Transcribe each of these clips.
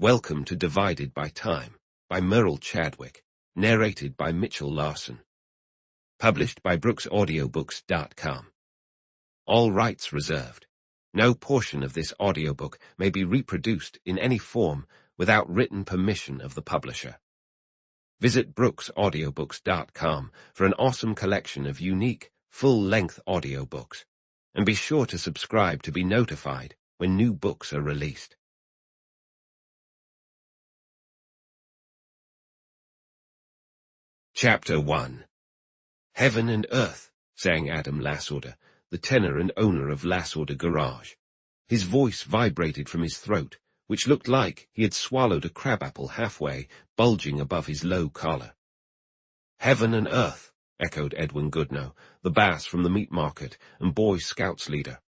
Welcome to Divided by Time, by Merrill Chadwick, narrated by Mitchell Larson. Published by brooksaudiobooks.com. All rights reserved. No portion of this audiobook may be reproduced in any form without written permission of the publisher. Visit brooksaudiobooks.com for an awesome collection of unique, full-length audiobooks, and be sure to subscribe to be notified when new books are released. Chapter 1. Heaven and Earth, sang Adam Lassorder, the tenor and owner of Lassorder Garage. His voice vibrated from his throat, which looked like he had swallowed a crabapple halfway, bulging above his low collar. Heaven and Earth, echoed Edwin Goodnow, the bass from the meat market and Boy Scouts leader.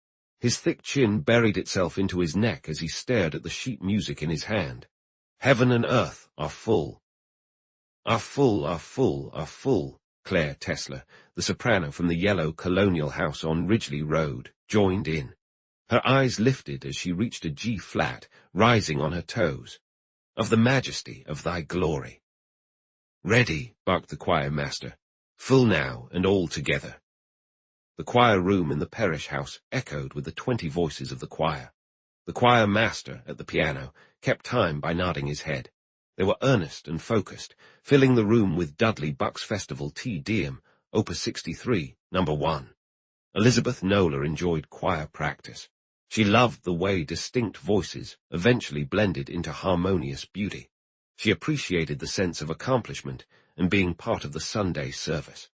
His thick chin buried itself into his neck as he stared at the sheet music in his hand. Heaven and Earth are full. Are full, Clare Tessler, the soprano from the yellow colonial house on Ridgely Road, joined in. Her eyes lifted as she reached a G-flat, rising on her toes. Of the majesty of thy glory. Ready, barked the choir master. Full now and all together. The choir room in the parish house echoed with the 20 voices of the choir. The choir master, at the piano, kept time by nodding his head. They were earnest and focused, filling the room with Dudley Buck's Festival Te Deum, Opus 63, No. 1. Elizabeth Nola enjoyed choir practice. She loved the way distinct voices eventually blended into harmonious beauty. She appreciated the sense of accomplishment and being part of the Sunday service.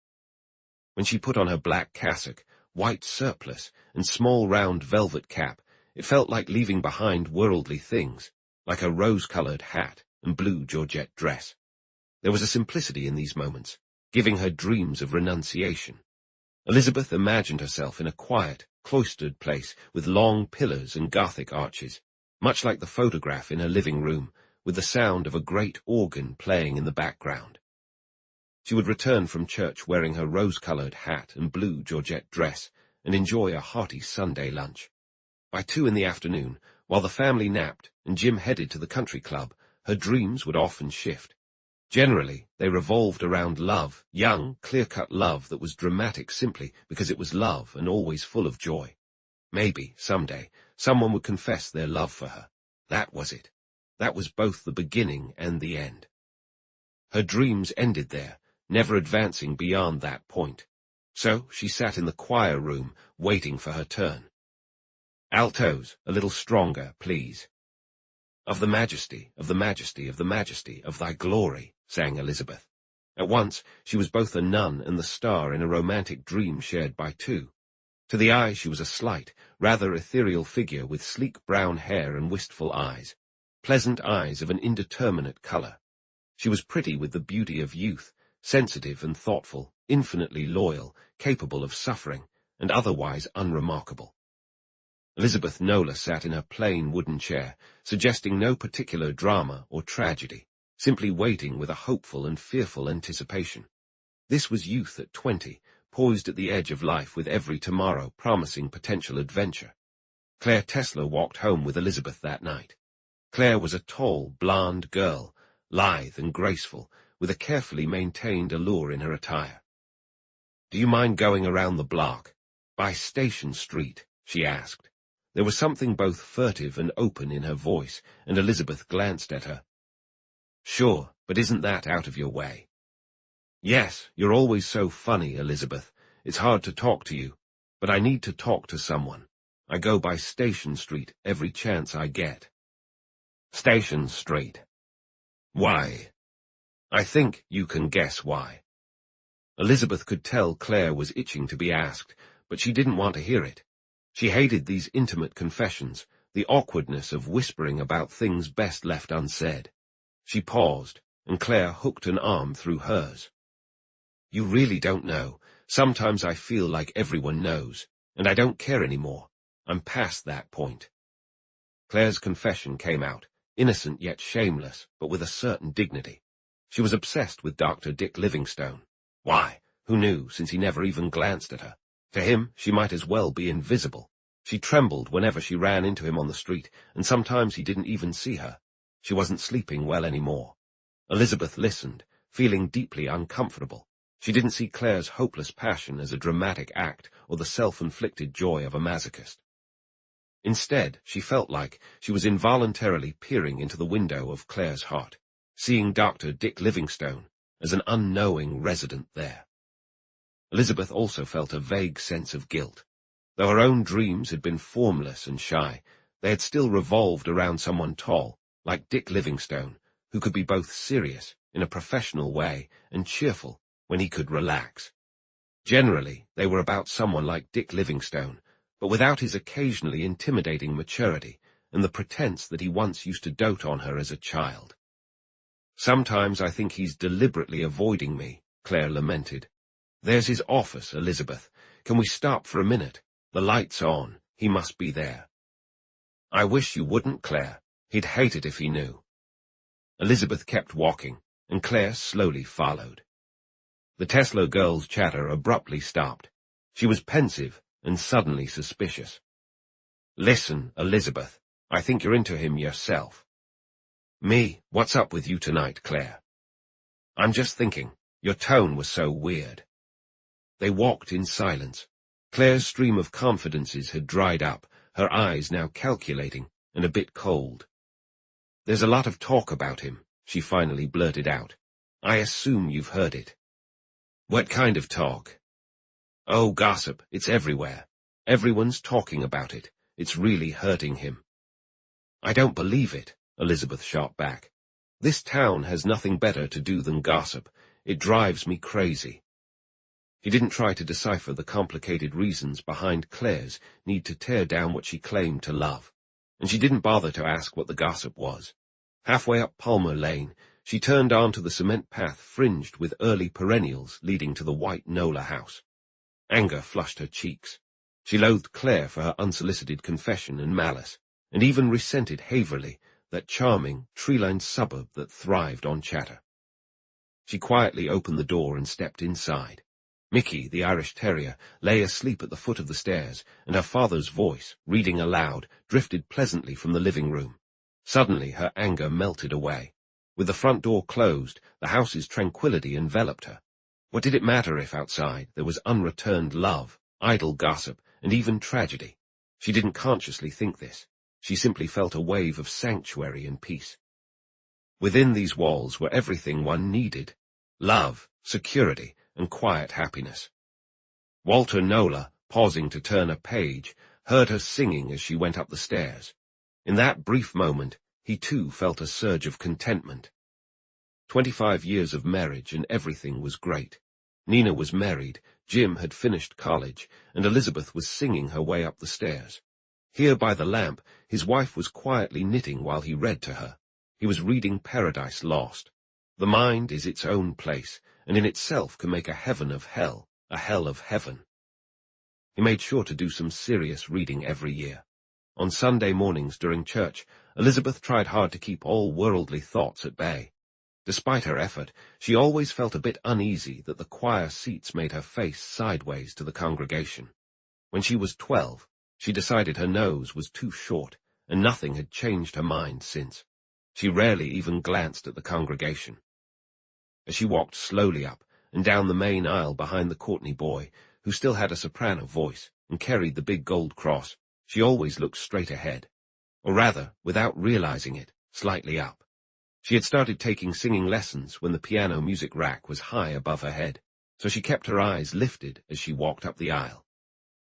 When she put on her black cassock, white surplice, and small round velvet cap, it felt like leaving behind worldly things, like a rose-colored hat and blue georgette dress. There was a simplicity in these moments, giving her dreams of renunciation. Elizabeth imagined herself in a quiet, cloistered place with long pillars and Gothic arches, much like the photograph in her living room, with the sound of a great organ playing in the background. She would return from church wearing her rose-colored hat and blue georgette dress and enjoy a hearty Sunday lunch. By 2 in the afternoon, while the family napped and Jim headed to the country club, her dreams would often shift. Generally, they revolved around love, young, clear-cut love that was dramatic simply because it was love and always full of joy. Maybe, someday, someone would confess their love for her. That was it. That was both the beginning and the end. Her dreams ended there, never advancing beyond that point. So she sat in the choir room, waiting for her turn. Altos, a little stronger, please. Of the majesty, of the majesty, of the majesty, of thy glory, sang Elizabeth. At once, she was both a nun and the star in a romantic dream shared by 2. To the eye she was a slight, rather ethereal figure with sleek brown hair and wistful eyes, pleasant eyes of an indeterminate color. She was pretty with the beauty of youth, sensitive and thoughtful, infinitely loyal, capable of suffering, and otherwise unremarkable. Elizabeth Nola sat in her plain wooden chair, suggesting no particular drama or tragedy, simply waiting with a hopeful and fearful anticipation. This was youth at 20, poised at the edge of life with every tomorrow promising potential adventure. Clare Tessler walked home with Elizabeth that night. Clare was a tall, blonde girl, lithe and graceful, with a carefully maintained allure in her attire. "Do you mind going around the block? By Station Street?" she asked. There was something both furtive and open in her voice, and Elizabeth glanced at her. "Sure, but isn't that out of your way?" "Yes, you're always so funny, Elizabeth. It's hard to talk to you, but I need to talk to someone. I go by Station Street every chance I get." "Station Street. Why?" "I think you can guess why." Elizabeth could tell Clare was itching to be asked, but she didn't want to hear it. She hated these intimate confessions, the awkwardness of whispering about things best left unsaid. She paused, and Clare hooked an arm through hers. "You really don't know. Sometimes I feel like everyone knows, and I don't care anymore. I'm past that point." Clare's confession came out, innocent yet shameless, but with a certain dignity. She was obsessed with Doctor Dick Livingstone. Why, who knew, since he never even glanced at her? To him, she might as well be invisible. She trembled whenever she ran into him on the street, and sometimes he didn't even see her. She wasn't sleeping well anymore. Elizabeth listened, feeling deeply uncomfortable. She didn't see Clare's hopeless passion as a dramatic act or the self-inflicted joy of a masochist. Instead, she felt like she was involuntarily peering into the window of Clare's heart, seeing Doctor Dick Livingstone as an unknowing resident there. Elizabeth also felt a vague sense of guilt. Though her own dreams had been formless and shy, they had still revolved around someone tall, like Dick Livingstone, who could be both serious, in a professional way, and cheerful when he could relax. Generally, they were about someone like Dick Livingstone, but without his occasionally intimidating maturity and the pretense that he once used to dote on her as a child. "Sometimes I think he's deliberately avoiding me," Clare lamented. "There's his office, Elizabeth. Can we stop for a minute? The light's on. He must be there." "I wish you wouldn't, Clare. He'd hate it if he knew." Elizabeth kept walking, and Clare slowly followed. The Tessler girl's chatter abruptly stopped. She was pensive and suddenly suspicious. "Listen, Elizabeth, I think you're into him yourself." "Me? What's up with you tonight, Clare?" "I'm just thinking. Your tone was so weird." They walked in silence. Clare's stream of confidences had dried up, her eyes now calculating and a bit cold. "There's a lot of talk about him," she finally blurted out. "I assume you've heard it." "What kind of talk?" "Oh, gossip. It's everywhere. Everyone's talking about it. It's really hurting him." "I don't believe it," Elizabeth shot back. "This town has nothing better to do than gossip. It drives me crazy." She didn't try to decipher the complicated reasons behind Clare's need to tear down what she claimed to love, and she didn't bother to ask what the gossip was. Halfway up Palmer Lane, she turned onto the cement path fringed with early perennials leading to the white Nola house. Anger flushed her cheeks. She loathed Clare for her unsolicited confession and malice, and even resented Haverly, that charming, tree-lined suburb that thrived on chatter. She quietly opened the door and stepped inside. Mickey, the Irish terrier, lay asleep at the foot of the stairs, and her father's voice, reading aloud, drifted pleasantly from the living room. Suddenly her anger melted away. With the front door closed, the house's tranquility enveloped her. What did it matter if outside there was unreturned love, idle gossip, and even tragedy? She didn't consciously think this. She simply felt a wave of sanctuary and peace. Within these walls were everything one needed: love, security, and quiet happiness. Walter Nola, pausing to turn a page, heard her singing as she went up the stairs. In that brief moment, he too felt a surge of contentment. 25 years of marriage and everything was great. Nina was married, Jim had finished college, and Elizabeth was singing her way up the stairs. Here by the lamp, his wife was quietly knitting while he read to her. He was reading Paradise Lost. The mind is its own place, and in itself can make a heaven of hell, a hell of heaven. He made sure to do some serious reading every year. On Sunday mornings during church, Elizabeth tried hard to keep all worldly thoughts at bay. Despite her effort, she always felt a bit uneasy that the choir seats made her face sideways to the congregation. When she was 12, she decided her nose was too short, and nothing had changed her mind since. She rarely even glanced at the congregation. As she walked slowly up and down the main aisle behind the Courtney boy, who still had a soprano voice and carried the big gold cross, she always looked straight ahead, or rather, without realizing it, slightly up. She had started taking singing lessons when the piano music rack was high above her head, so she kept her eyes lifted as she walked up the aisle.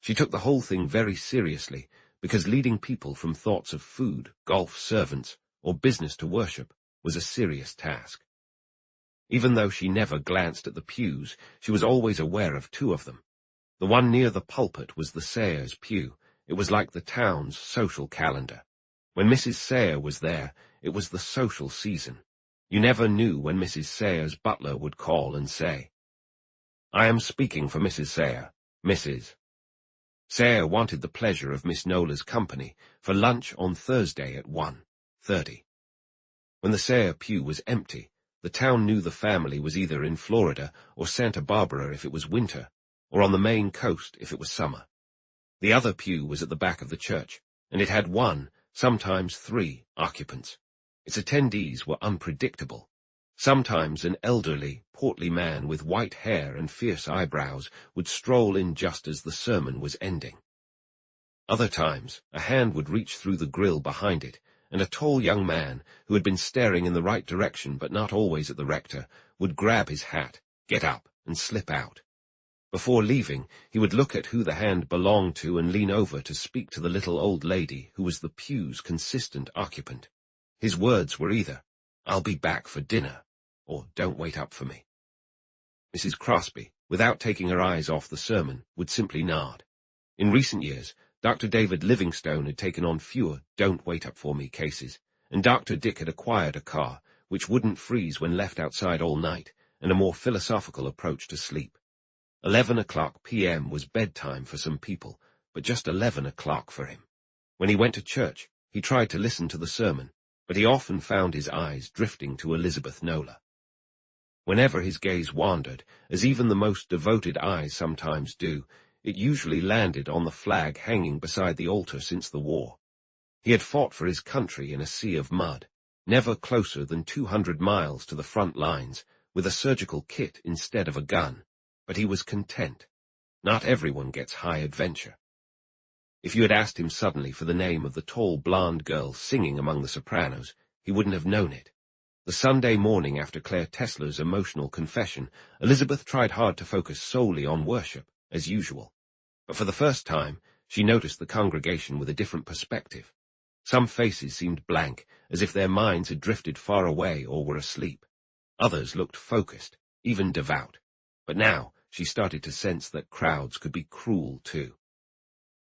She took the whole thing very seriously, because leading people from thoughts of food, golf, servants, or business to worship was a serious task. Even though she never glanced at the pews, she was always aware of two of them. The one near the pulpit was the Sayers' pew. It was like the town's social calendar. When Mrs. Sayer was there, it was the social season. You never knew when Mrs. Sayer's butler would call and say, "I am speaking for Mrs. Sayer, Mrs." Sayer wanted the pleasure of Miss Nola's company for lunch on Thursday at 1:30. When the Sayer pew was empty, the town knew the family was either in Florida or Santa Barbara if it was winter, or on the Maine coast if it was summer. The other pew was at the back of the church, and it had one, sometimes 3, occupants. Its attendees were unpredictable. Sometimes an elderly, portly man with white hair and fierce eyebrows would stroll in just as the sermon was ending. Other times, a hand would reach through the grill behind it, and a tall young man, who had been staring in the right direction but not always at the rector, would grab his hat, get up, and slip out. Before leaving, he would look at who the hand belonged to and lean over to speak to the little old lady who was the pew's consistent occupant. His words were either, "I'll be back for dinner," or "Don't wait up for me." Mrs. Crosby, without taking her eyes off the sermon, would simply nod. In recent years, Dr. David Livingstone had taken on fewer "Don't wait up for me" cases, and Dr. Dick had acquired a car which wouldn't freeze when left outside all night, and a more philosophical approach to sleep. 11 p.m. was bedtime for some people, but just 11 o'clock for him. When he went to church, he tried to listen to the sermon, but he often found his eyes drifting to Elizabeth Nola. Whenever his gaze wandered, as even the most devoted eyes sometimes do, it usually landed on the flag hanging beside the altar since the war. He had fought for his country in a sea of mud, never closer than 200 miles to the front lines, with a surgical kit instead of a gun, but he was content. Not everyone gets high adventure. If you had asked him suddenly for the name of the tall blonde girl singing among the sopranos, he wouldn't have known it. The Sunday morning after Clare Tessler's emotional confession, Elizabeth tried hard to focus solely on worship, as usual. But for the first time, she noticed the congregation with a different perspective. Some faces seemed blank, as if their minds had drifted far away or were asleep. Others looked focused, even devout. But now she started to sense that crowds could be cruel too.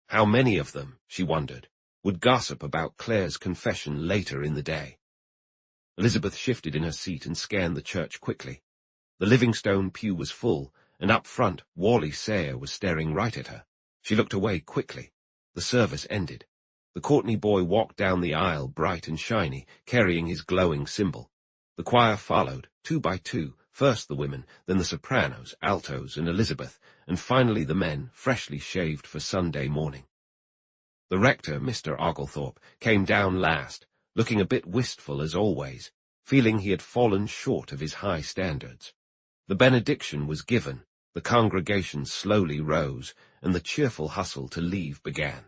How many of them, she wondered, would gossip about Clare's confession later in the day? Elizabeth shifted in her seat and scanned the church quickly. The Livingstone pew was full, and up front Wally Sayer was staring right at her. She looked away quickly. The service ended. The Courtney boy walked down the aisle bright and shiny, carrying his glowing symbol. The choir followed, 2 by 2, first the women, then the sopranos, altos, and Elizabeth, and finally the men, freshly shaved for Sunday morning. The rector, Mr. Oglethorpe, came down last, looking a bit wistful as always, feeling he had fallen short of his high standards. The benediction was given, the congregation slowly rose, and the cheerful hustle to leave began.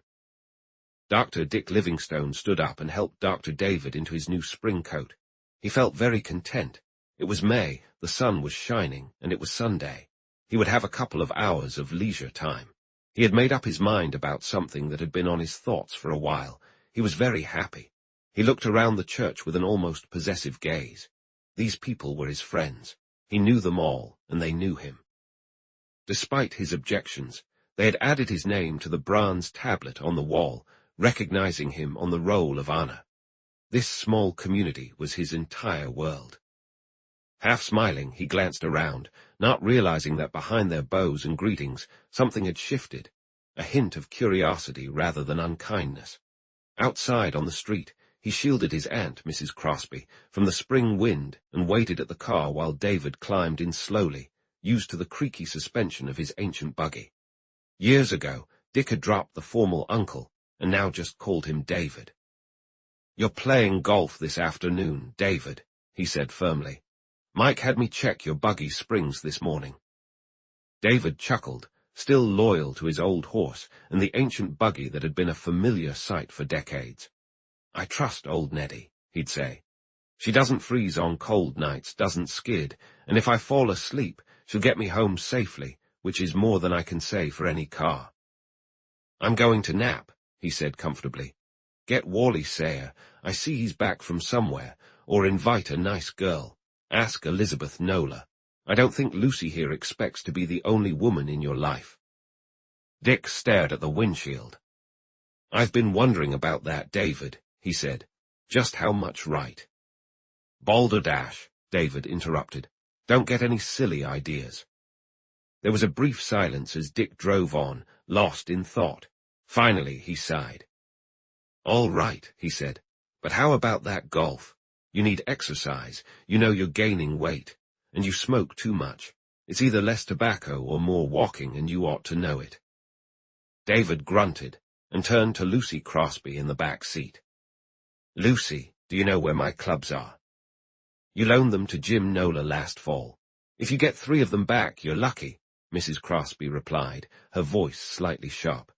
Dr. Dick Livingstone stood up and helped Dr. David into his new spring coat. He felt very content. It was May, the sun was shining, and it was Sunday. He would have a couple of hours of leisure time. He had made up his mind about something that had been on his thoughts for a while. He was very happy. He looked around the church with an almost possessive gaze. These people were his friends. He knew them all, and they knew him. Despite his objections, they had added his name to the bronze tablet on the wall, recognizing him on the roll of honor. This small community was his entire world. Half smiling, he glanced around, not realizing that behind their bows and greetings, something had shifted, a hint of curiosity rather than unkindness. Outside on the street, he shielded his aunt, Mrs. Crosby, from the spring wind and waited at the car while David climbed in slowly, used to the creaky suspension of his ancient buggy. Years ago, Dick had dropped the formal uncle, and now just called him David. "You're playing golf this afternoon, David," he said firmly. "Mike had me check your buggy springs this morning." David chuckled, still loyal to his old horse and the ancient buggy that had been a familiar sight for decades. "I trust old Neddy," he'd say. "She doesn't freeze on cold nights, doesn't skid, and if I fall asleep, she'll get me home safely, which is more than I can say for any car." "I'm going to nap," he said comfortably. "Get Wally Sayer, I see he's back from somewhere, or invite a nice girl. Ask Elizabeth Nola. I don't think Lucy here expects to be the only woman in your life." Dick stared at the windshield. "I've been wondering about that, David," he said. "Just how much right?" "Balderdash," David interrupted. "Don't get any silly ideas." There was a brief silence as Dick drove on, lost in thought. Finally, he sighed. "All right," he said, "but how about that golf? You need exercise, you know you're gaining weight, and you smoke too much. It's either less tobacco or more walking, and you ought to know it." David grunted and turned to Lucy Crosby in the back seat. "Lucy, Do you know where my clubs are? You loaned them to Jim Nola last fall. If you get 3 of them back, you're lucky, Mrs. Crosby replied, her voice slightly sharp.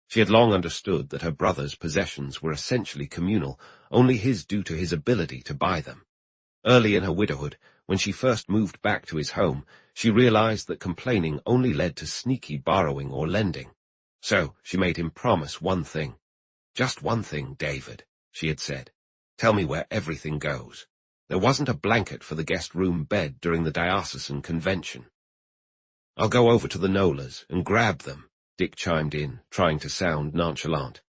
She had long understood that her brother's possessions were essentially communal, only his due to his ability to buy them. Early in her widowhood, when she first moved back to his home, she realized that complaining only led to sneaky borrowing or lending. So she made him promise one thing. Just one thing, David, she had said. Tell me where everything goes. There wasn't a blanket for the guest room bed during the diocesan convention. I'll go over to the Nolas and grab them, Dick chimed in, trying to sound nonchalant.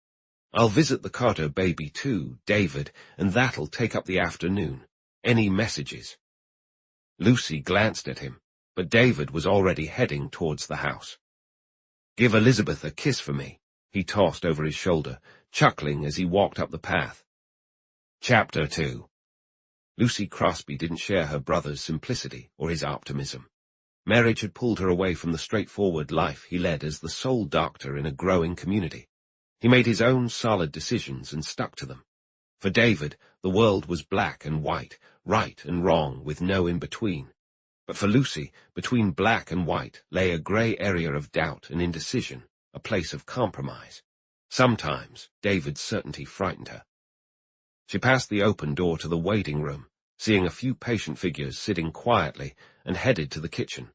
I'll visit the Carter baby too, David, and that'll take up the afternoon. Any messages? Lucy glanced at him, but David was already heading towards the house. Give Elizabeth a kiss for me, he tossed over his shoulder, chuckling as he walked up the path. Chapter 2. Lucy Crosby didn't share her brother's simplicity or his optimism. Marriage had pulled her away from the straightforward life he led as the sole doctor in a growing community. He made his own solid decisions and stuck to them. For David, the world was black and white, right and wrong, with no in-between. But for Lucy, between black and white lay a grey area of doubt and indecision, a place of compromise. Sometimes David's certainty frightened her. She passed the open door to the waiting room, seeing a few patient figures sitting quietly, and headed to the kitchen.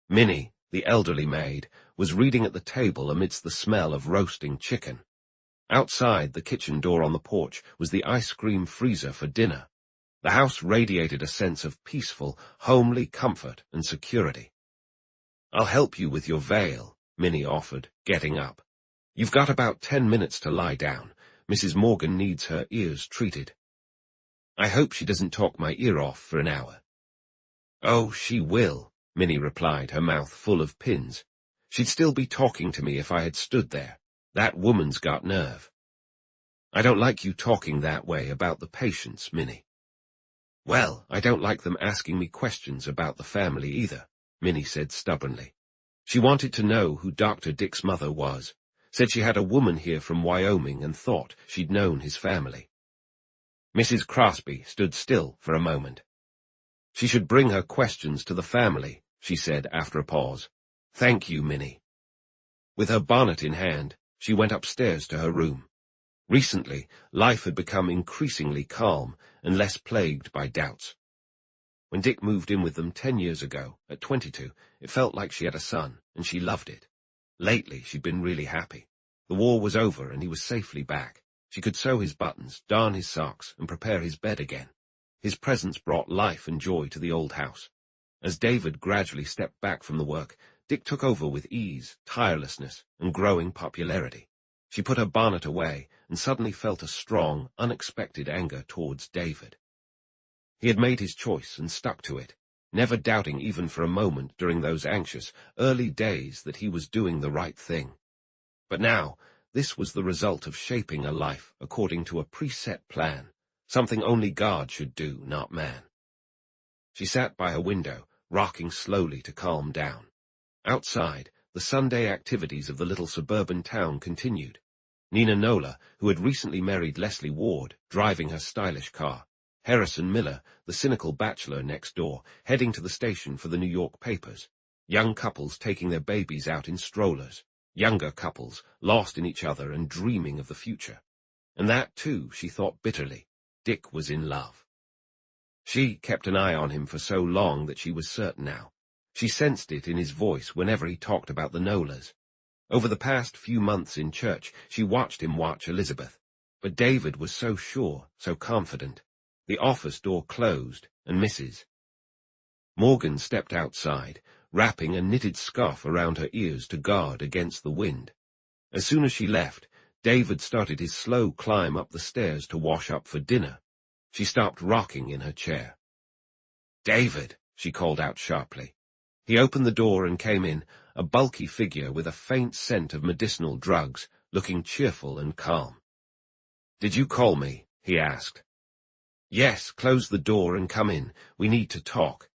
Minnie, the elderly maid, was reading at the table amidst the smell of roasting chicken. Outside the kitchen door on the porch was the ice cream freezer for dinner. The house radiated a sense of peaceful, homely comfort and security. I'll help you with your veil, Minnie offered, getting up. You've got about 10 minutes to lie down. Mrs. Morgan needs her ears treated. I hope she doesn't talk my ear off for an hour. Oh, she will, Minnie replied, her mouth full of pins. She'd still be talking to me if I had stood there. That woman's got nerve. I don't like you talking that way about the patients, Minnie. Well, I don't like them asking me questions about the family either, Minnie said stubbornly. She wanted to know who Dr. Dick's mother was. Said she had a woman here from Wyoming and thought she'd known his family. Mrs. Crosby stood still for a moment. She should bring her questions to the family, she said after a pause. Thank you, Minnie. With her bonnet in hand, she went upstairs to her room. Recently, life had become increasingly calm and less plagued by doubts. When Dick moved in with them 10 years ago, at 22, it felt like she had a son, and she loved it. Lately, she'd been really happy. The war was over, and he was safely back. She could sew his buttons, darn his socks, and prepare his bed again. His presence brought life and joy to the old house. As David gradually stepped back from the work, Dick took over with ease, tirelessness, and growing popularity. She put her bonnet away and suddenly felt a strong, unexpected anger towards David. He had made his choice and stuck to it, never doubting even for a moment during those anxious, early days that he was doing the right thing. But now, this was the result of shaping a life according to a preset plan, something only God should do, not man. She sat by her window, rocking slowly to calm down. Outside, the Sunday activities of the little suburban town continued. Nina Nola, who had recently married Leslie Ward, driving her stylish car. Harrison Miller, the cynical bachelor next door, heading to the station for the New York papers. Young couples taking their babies out in strollers. Younger couples, lost in each other and dreaming of the future. And that, too, she thought bitterly, Dick was in love. She kept an eye on him for so long that she was certain now. She sensed it in his voice whenever he talked about the Nolas. Over the past few months in church, she watched him watch Elizabeth. But David was so sure, so confident. The office door closed, and Mrs. Morgan stepped outside, wrapping a knitted scarf around her ears to guard against the wind. As soon as she left, David started his slow climb up the stairs to wash up for dinner. She stopped rocking in her chair. "David," she called out sharply. He opened the door and came in, a bulky figure with a faint scent of medicinal drugs, looking cheerful and calm. "Did you call me?" he asked. "Yes, close the door and come in. We need to talk."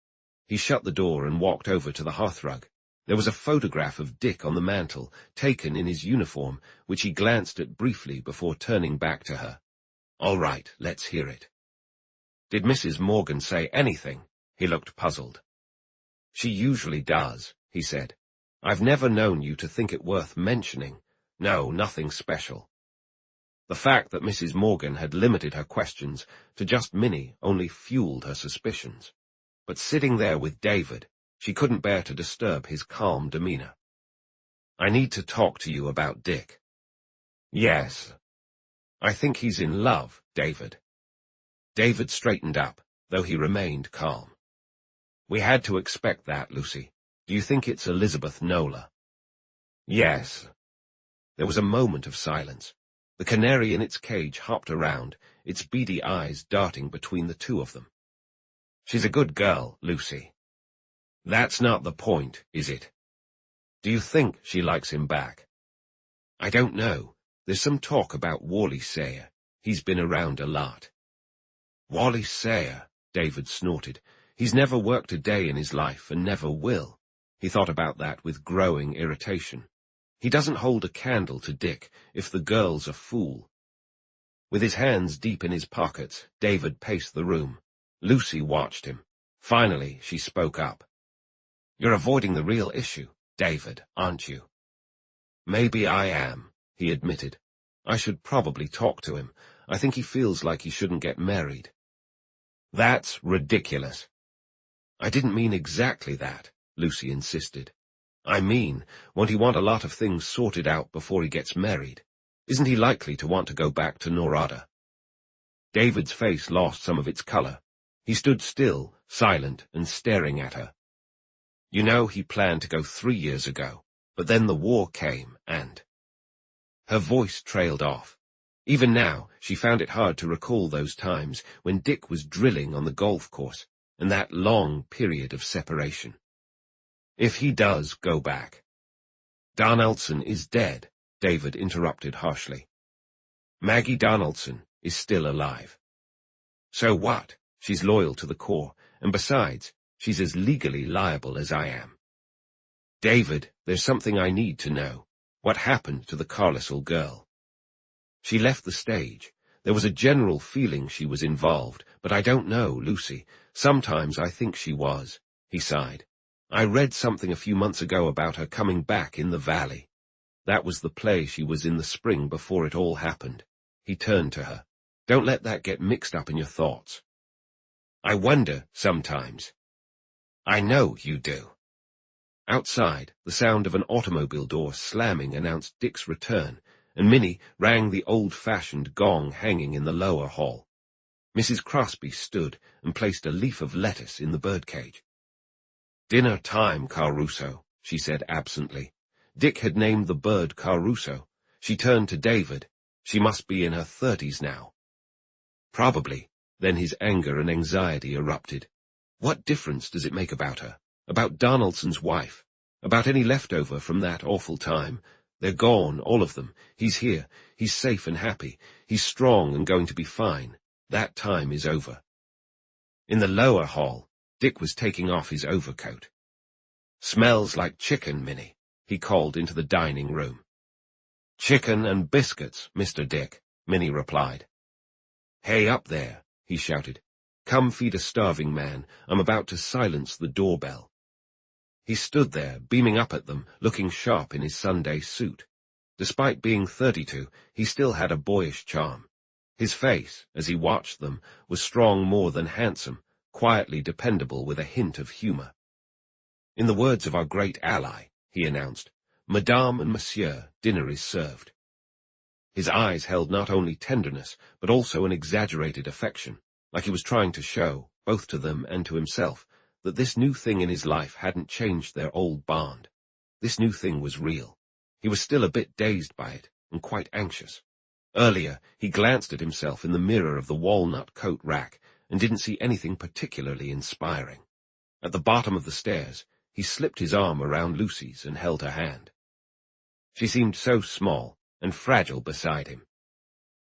He shut the door and walked over to the hearthrug. There was a photograph of Dick on the mantel, taken in his uniform, which he glanced at briefly before turning back to her. All right, let's hear it. Did Mrs. Morgan say anything? He looked puzzled. She usually does, he said. I've never known you to think it worth mentioning. No, nothing special. The fact that Mrs. Morgan had limited her questions to just Minnie only fueled her suspicions. But sitting there with David, she couldn't bear to disturb his calm demeanor. I need to talk to you about Dick. Yes. I think he's in love, David. David straightened up, though he remained calm. We had to expect that, Lucy. Do you think it's Elizabeth Nola? Yes. There was a moment of silence. The canary in its cage hopped around, its beady eyes darting between the two of them. She's a good girl, Lucy. That's not the point, is it? Do you think she likes him back? I don't know. There's some talk about Wally Sayer. He's been around a lot. Wally Sayer, David snorted. He's never worked a day in his life and never will. He thought about that with growing irritation. He doesn't hold a candle to Dick if the girl's a fool. With his hands deep in his pockets, David paced the room. Lucy watched him. Finally, she spoke up. You're avoiding the real issue, David, aren't you? Maybe I am, he admitted. I should probably talk to him. I think he feels like he shouldn't get married. That's ridiculous. I didn't mean exactly that, Lucy insisted. I mean, won't he want a lot of things sorted out before he gets married? Isn't he likely to want to go back to Norada? David's face lost some of its color. He stood still, silent and staring at her. You know, he planned to go 3 years ago, but then the war came and... Her voice trailed off. Even now, she found it hard to recall those times when Dick was drilling on the golf course, and that long period of separation. If he does go back. Donaldson is dead, David interrupted harshly. Maggie Donaldson is still alive. So what? She's loyal to the core, and besides, she's as legally liable as I am. David, there's something I need to know. What happened to the Carlisle girl? She left the stage. There was a general feeling she was involved, but I don't know, Lucy. Sometimes I think she was, he sighed. I read something a few months ago about her coming back in the valley. That was the play she was in the spring before it all happened. He turned to her. Don't let that get mixed up in your thoughts. I wonder sometimes. I know you do. Outside, the sound of an automobile door slamming announced Dick's return, and Minnie rang the old-fashioned gong hanging in the lower hall. Mrs. Crosby stood and placed a leaf of lettuce in the birdcage. Dinner time, Caruso, she said absently. Dick had named the bird Caruso. She turned to David. She must be in her 30s now. Probably. Then his anger and anxiety erupted. What difference does it make about her? About Donaldson's wife? About any leftover from that awful time? They're gone, all of them. He's here. He's safe and happy. He's strong and going to be fine. That time is over. In the lower hall, Dick was taking off his overcoat. Smells like chicken, Minnie, he called into the dining room. Chicken and biscuits, Mr. Dick, Minnie replied. Hey up there, he shouted. Come feed a starving man. I'm about to silence the doorbell. He stood there, beaming up at them, looking sharp in his Sunday suit. Despite being 32, he still had a boyish charm. His face, as he watched them, was strong more than handsome, quietly dependable with a hint of humor. In the words of our great ally, he announced, Madame and Monsieur, dinner is served. His eyes held not only tenderness, but also an exaggerated affection, like he was trying to show, both to them and to himself, that this new thing in his life hadn't changed their old bond. This new thing was real. He was still a bit dazed by it, and quite anxious. Earlier, he glanced at himself in the mirror of the walnut coat rack, and didn't see anything particularly inspiring. At the bottom of the stairs, he slipped his arm around Lucy's and held her hand. She seemed so small and fragile beside him.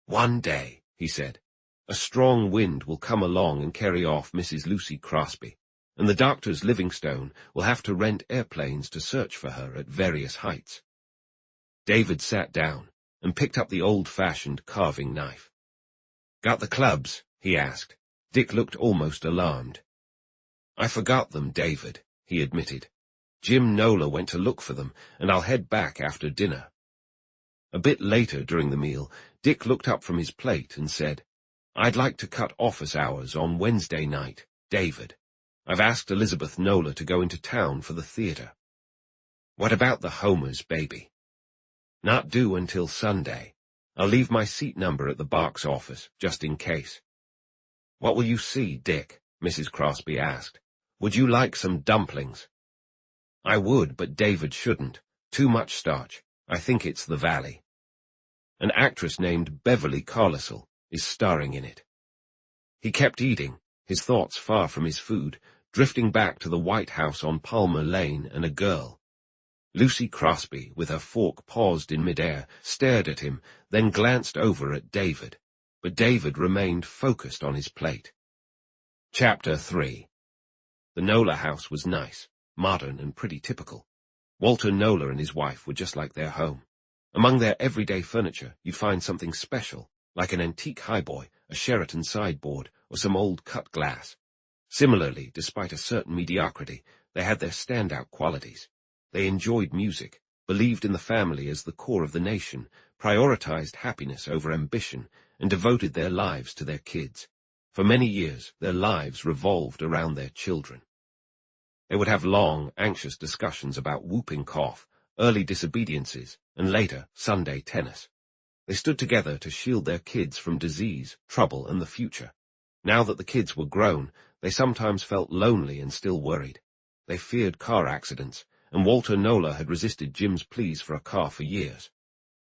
One day, he said, a strong wind will come along and carry off Mrs. Lucy Crosby, and the doctors Livingstone will have to rent airplanes to search for her at various heights. David sat down and picked up the old-fashioned carving knife. Got the clubs? He asked. Dick looked almost alarmed. I forgot them, David, he admitted. Jim Nola went to look for them, and I'll head back after dinner. A bit later during the meal, Dick looked up from his plate and said, I'd like to cut office hours on Wednesday night, David. I've asked Elizabeth Nola to go into town for the theatre. What about the Homers, baby? Not due until Sunday. I'll leave my seat number at the box office, just in case. What will you see, Dick? Mrs. Crosby asked. Would you like some dumplings? I would, but David shouldn't. Too much starch. I think it's the Valley. An actress named Beverly Carlisle is starring in it. He kept eating, his thoughts far from his food, drifting back to the White House on Palmer Lane and a girl. Lucy Crosby, with her fork paused in midair, stared at him, then glanced over at David. But David remained focused on his plate. Chapter 3. The Nola house was nice, modern and pretty typical. Walter Nola and his wife were just like their home. Among their everyday furniture, you'd find something special, like an antique highboy, a Sheraton sideboard, or some old cut glass. Similarly, despite a certain mediocrity, they had their standout qualities. They enjoyed music, believed in the family as the core of the nation, prioritized happiness over ambition, and devoted their lives to their kids. For many years, their lives revolved around their children. They would have long, anxious discussions about whooping cough, early disobediences, and later, Sunday tennis. They stood together to shield their kids from disease, trouble, and the future. Now that the kids were grown, they sometimes felt lonely and still worried. They feared car accidents, and Walter Nola had resisted Jim's pleas for a car for years.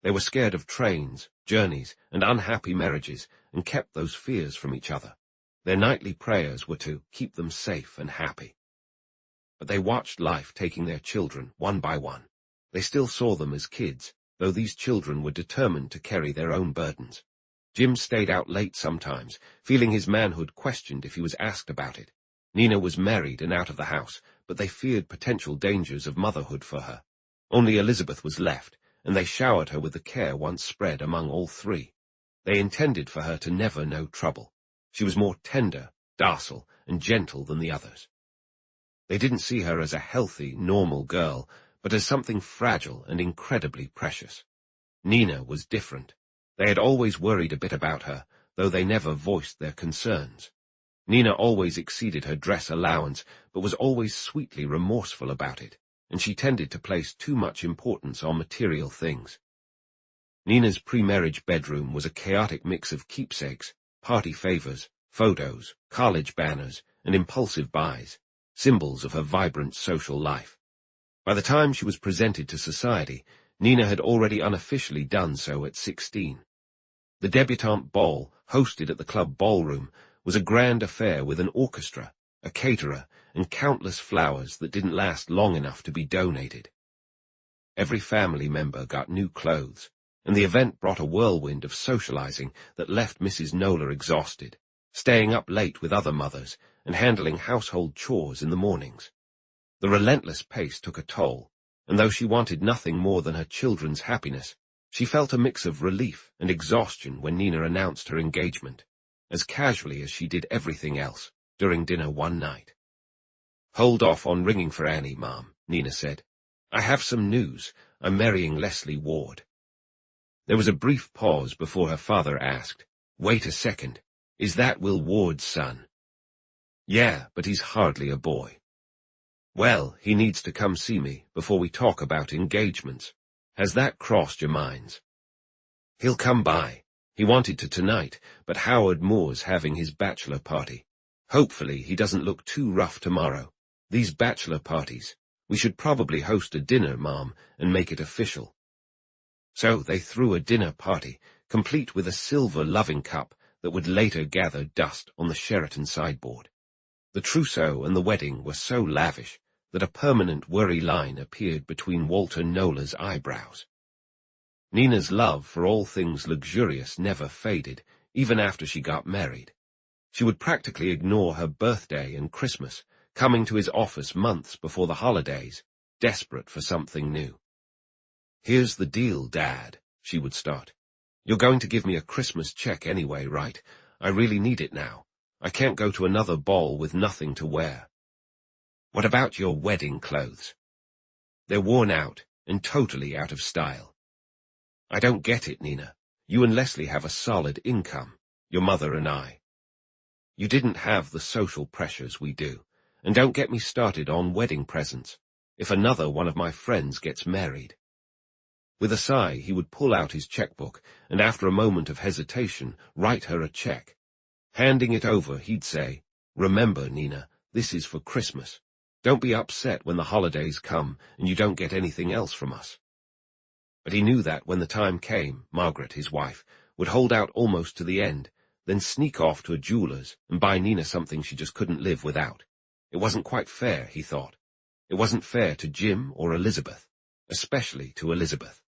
They were scared of trains, journeys, and unhappy marriages, and kept those fears from each other. Their nightly prayers were to keep them safe and happy. But they watched life taking their children one by one. They still saw them as kids, though these children were determined to carry their own burdens. Jim stayed out late sometimes, feeling his manhood questioned if he was asked about it. Nina was married and out of the house, but they feared potential dangers of motherhood for her. Only Elizabeth was left, and they showered her with the care once spread among all three. They intended for her to never know trouble. She was more tender, docile, and gentle than the others. They didn't see her as a healthy, normal girl, but as something fragile and incredibly precious. Nina was different. They had always worried a bit about her, though they never voiced their concerns. Nina always exceeded her dress allowance, but was always sweetly remorseful about it, and she tended to place too much importance on material things. Nina's pre-marriage bedroom was a chaotic mix of keepsakes, party favors, photos, college banners, and impulsive buys, symbols of her vibrant social life. By the time she was presented to society, Nina had already unofficially done so at 16. The debutante ball, hosted at the club ballroom, was a grand affair with an orchestra, a caterer, and countless flowers that didn't last long enough to be donated. Every family member got new clothes, and the event brought a whirlwind of socializing that left Mrs. Nola exhausted, staying up late with other mothers and handling household chores in the mornings. The relentless pace took a toll, and though she wanted nothing more than her children's happiness, she felt a mix of relief and exhaustion when Nina announced her engagement, as casually as she did everything else, during dinner one night. "Hold off on ringing for Annie, Mom," Nina said. "I have some news. I'm marrying Leslie Ward." There was a brief pause before her father asked, "Wait a second. Is that Will Ward's son?" "Yeah, but he's hardly a boy." "Well, he needs to come see me before we talk about engagements. Has that crossed your minds?" "He'll come by. He wanted to tonight, but Howard Moore's having his bachelor party. Hopefully he doesn't look too rough tomorrow. These bachelor parties. We should probably host a dinner, Mom, and make it official." So they threw a dinner party, complete with a silver loving cup that would later gather dust on the Sheraton sideboard. The trousseau and the wedding were so lavish that a permanent worry line appeared between Walter Nola's eyebrows. Nina's love for all things luxurious never faded, even after she got married. She would practically ignore her birthday and Christmas, coming to his office months before the holidays, desperate for something new. "Here's the deal, Dad," she would start. "You're going to give me a Christmas check anyway, right? I really need it now. I can't go to another ball with nothing to wear. What about your wedding clothes? They're worn out and totally out of style. I don't get it, Nina. You and Leslie have a solid income, your mother and I. You didn't have the social pressures we do, and don't get me started on wedding presents. If another one of my friends gets married. With a sigh, he would pull out his checkbook, and after a moment of hesitation, write her a check. Handing it over, he'd say, "Remember, Nina, this is for Christmas. Don't be upset when the holidays come and you don't get anything else from us." But he knew that when the time came, Margaret, his wife, would hold out almost to the end, then sneak off to a jeweler's and buy Nina something she just couldn't live without. It wasn't quite fair, he thought. It wasn't fair to Jim or Elizabeth, especially to Elizabeth.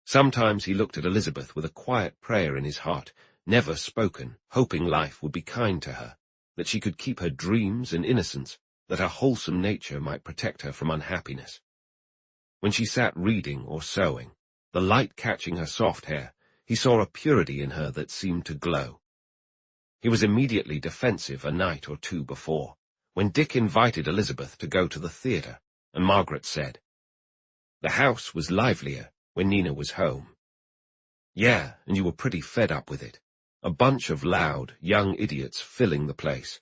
Sometimes he looked at Elizabeth with a quiet prayer in his heart, never spoken, hoping life would be kind to her, that she could keep her dreams and innocence, that her wholesome nature might protect her from unhappiness. When she sat reading or sewing, the light catching her soft hair, he saw a purity in her that seemed to glow. He was immediately defensive a night or two before, when Dick invited Elizabeth to go to the theatre, and Margaret said, "The house was livelier when Nina was home." "Yeah, and you were pretty fed up with it. A bunch of loud, young idiots filling the place.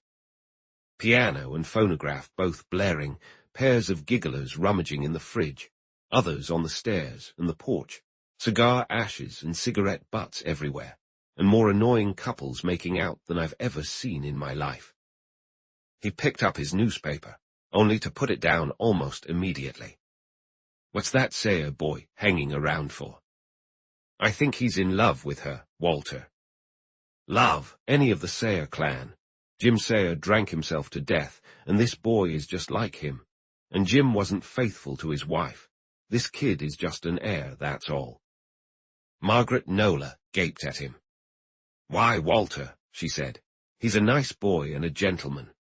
Piano and phonograph both blaring, pairs of gigglers rummaging in the fridge, others on the stairs and the porch, cigar ashes and cigarette butts everywhere, and more annoying couples making out than I've ever seen in my life." He picked up his newspaper, only to put it down almost immediately. "What's that Sayer boy hanging around for?" "I think he's in love with her, Walter." "Love any of the Sayer clan. Jim Sayer drank himself to death, and this boy is just like him. And Jim wasn't faithful to his wife. This kid is just an heir, that's all." Margaret Nola gaped at him. "Why, Walter," she said. "He's a nice boy and a gentleman."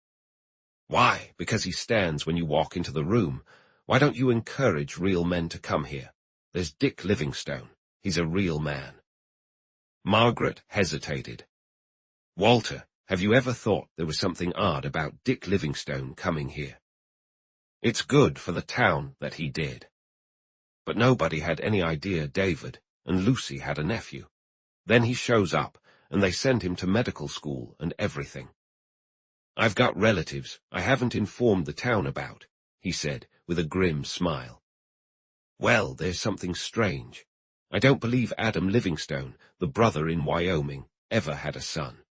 "Why? Because he stands when you walk into the room. Why don't you encourage real men to come here? There's Dick Livingstone. He's a real man." Margaret hesitated. "Walter, have you ever thought there was something odd about Dick Livingstone coming here? It's good for the town that he did. But nobody had any idea David and Lucy had a nephew. Then he shows up, and they send him to medical school and everything. I've got relatives I haven't informed the town about," he said, with a grim smile. "Well, there's something strange. I don't believe Adam Livingstone, the brother in Wyoming, ever had a son."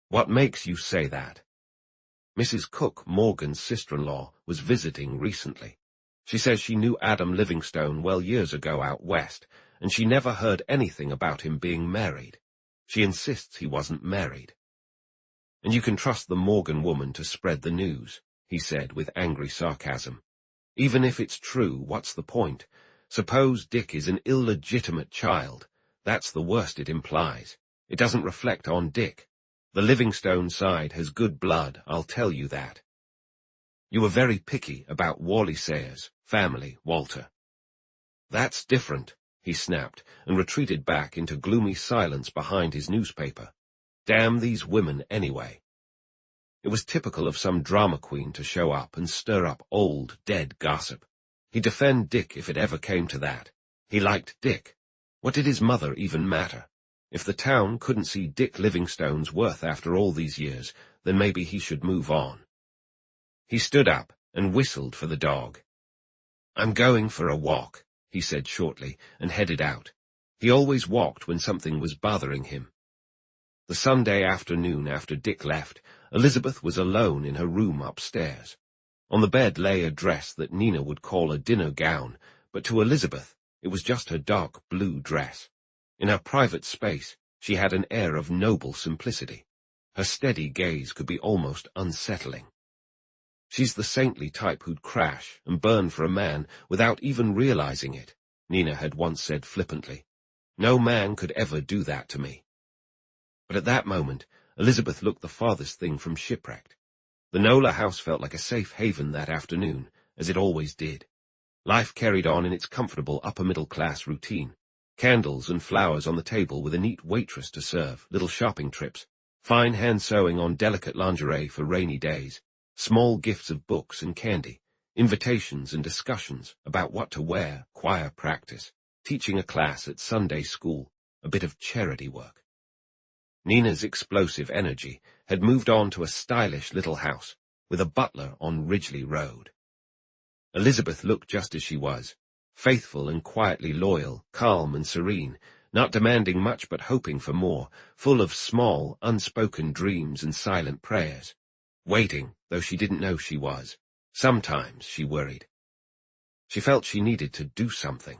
"What makes you say that?" "Mrs. Cook, Morgan's sister-in-law, was visiting recently. She says she knew Adam Livingstone well years ago out west, and she never heard anything about him being married. She insists he wasn't married." "And you can trust the Morgan woman to spread the news," he said with angry sarcasm. "Even if it's true, what's the point? Suppose Dick is an illegitimate child. That's the worst it implies. It doesn't reflect on Dick. The Livingstone side has good blood, I'll tell you that." "You were very picky about Wally Sayer's family, Walter." "That's different," he snapped, and retreated back into gloomy silence behind his newspaper. Damn these women anyway. It was typical of some drama queen to show up and stir up old, dead gossip. He'd defend Dick if it ever came to that. He liked Dick. What did his mother even matter? If the town couldn't see Dick Livingstone's worth after all these years, then maybe he should move on. He stood up and whistled for the dog. "I'm going for a walk," he said shortly, and headed out. He always walked when something was bothering him. The Sunday afternoon after Dick left, Elizabeth was alone in her room upstairs. On the bed lay a dress that Nina would call a dinner gown, but to Elizabeth it was just her dark blue dress. In her private space she had an air of noble simplicity. Her steady gaze could be almost unsettling. "She's the saintly type who'd crash and burn for a man without even realizing it," Nina had once said flippantly. "No man could ever do that to me." But at that moment, Elizabeth looked the farthest thing from shipwrecked. The Nola house felt like a safe haven that afternoon, as it always did. Life carried on in its comfortable upper-middle-class routine. Candles and flowers on the table with a neat waitress to serve, little shopping trips, fine hand-sewing on delicate lingerie for rainy days, small gifts of books and candy, invitations and discussions about what to wear, choir practice, teaching a class at Sunday school, a bit of charity work. Nina's explosive energy had moved on to a stylish little house with a butler on Ridgely Road. Elizabeth looked just as she was, faithful and quietly loyal, calm and serene, not demanding much but hoping for more, full of small, unspoken dreams and silent prayers. Waiting, though she didn't know she was. Sometimes she worried. She felt she needed to do something.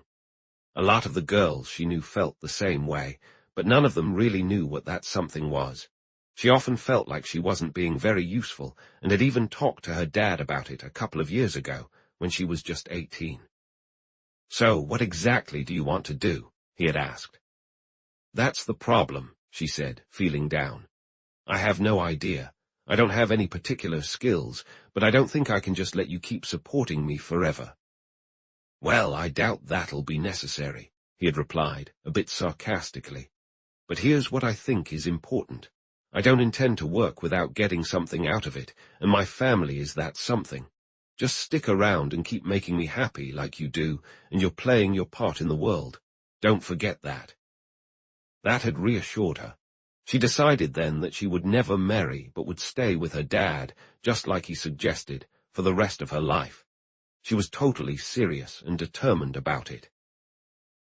A lot of the girls she knew felt the same way, but none of them really knew what that something was. She often felt like she wasn't being very useful, and had even talked to her dad about it a couple of years ago, when she was just 18. "So, what exactly do you want to do?" he had asked. "That's the problem," she said, feeling down. "I have no idea. I don't have any particular skills, but I don't think I can just let you keep supporting me forever." "Well, I doubt that'll be necessary," he had replied, a bit sarcastically. "But here's what I think is important. I don't intend to work without getting something out of it, and my family is that something. Just stick around and keep making me happy like you do, and you're playing your part in the world. Don't forget that." That had reassured her. She decided then that she would never marry but would stay with her dad, just like he suggested, for the rest of her life. She was totally serious and determined about it.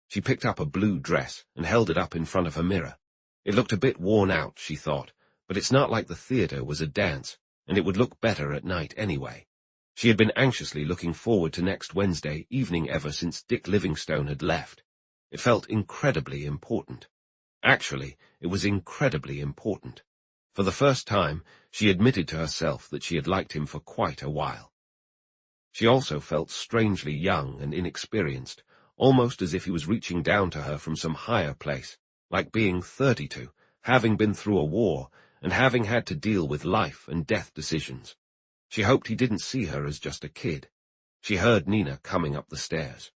She picked up a blue dress and held it up in front of her mirror. It looked a bit worn out, she thought, but it's not like the theater was a dance, and it would look better at night anyway. She had been anxiously looking forward to next Wednesday evening ever since Dick Livingstone had left. It felt incredibly important. Actually, it was incredibly important. For the first time, she admitted to herself that she had liked him for quite a while. She also felt strangely young and inexperienced, almost as if he was reaching down to her from some higher place, like being 32, having been through a war, and having had to deal with life and death decisions. She hoped he didn't see her as just a kid. She heard Nina coming up the stairs.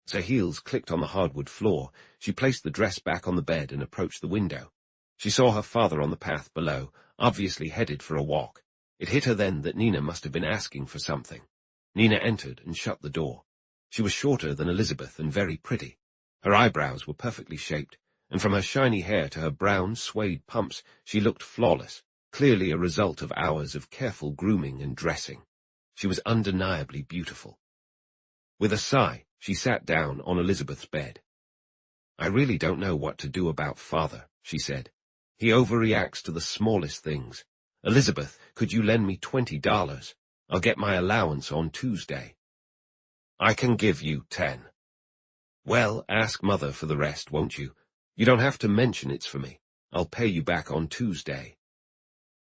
As her heels clicked on the hardwood floor, she placed the dress back on the bed and approached the window. She saw her father on the path below, obviously headed for a walk. It hit her then that Nina must have been asking for something. Nina entered and shut the door. She was shorter than Elizabeth and very pretty. Her eyebrows were perfectly shaped, and from her shiny hair to her brown suede pumps she looked flawless, clearly a result of hours of careful grooming and dressing. She was undeniably beautiful. With a sigh, she sat down on Elizabeth's bed. "I really don't know what to do about father," she said. "He overreacts to the smallest things. Elizabeth, could you lend me $20? I'll get my allowance on Tuesday." "I can give you 10. "Well, ask Mother for the rest, won't you? You don't have to mention it's for me. I'll pay you back on Tuesday."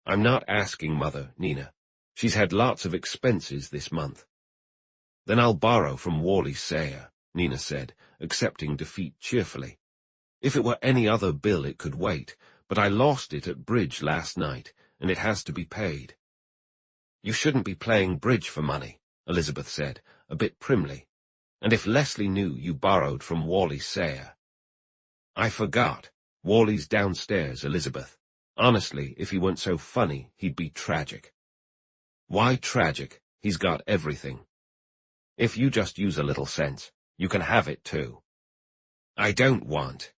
"I'm not asking Mother, Nina. She's had lots of expenses this month." "Then I'll borrow from Wally Sayer," Nina said, accepting defeat cheerfully. "If it were any other bill it could wait, but I lost it at bridge last night, and it has to be paid." "You shouldn't be playing bridge for money," Elizabeth said, a bit primly. "And if Leslie knew you borrowed from Wally Sayer—" "I forgot. Wally's downstairs, Elizabeth. Honestly, if he weren't so funny, he'd be tragic." "Why tragic? He's got everything." "If you just use a little sense, you can have it too." "I don't want."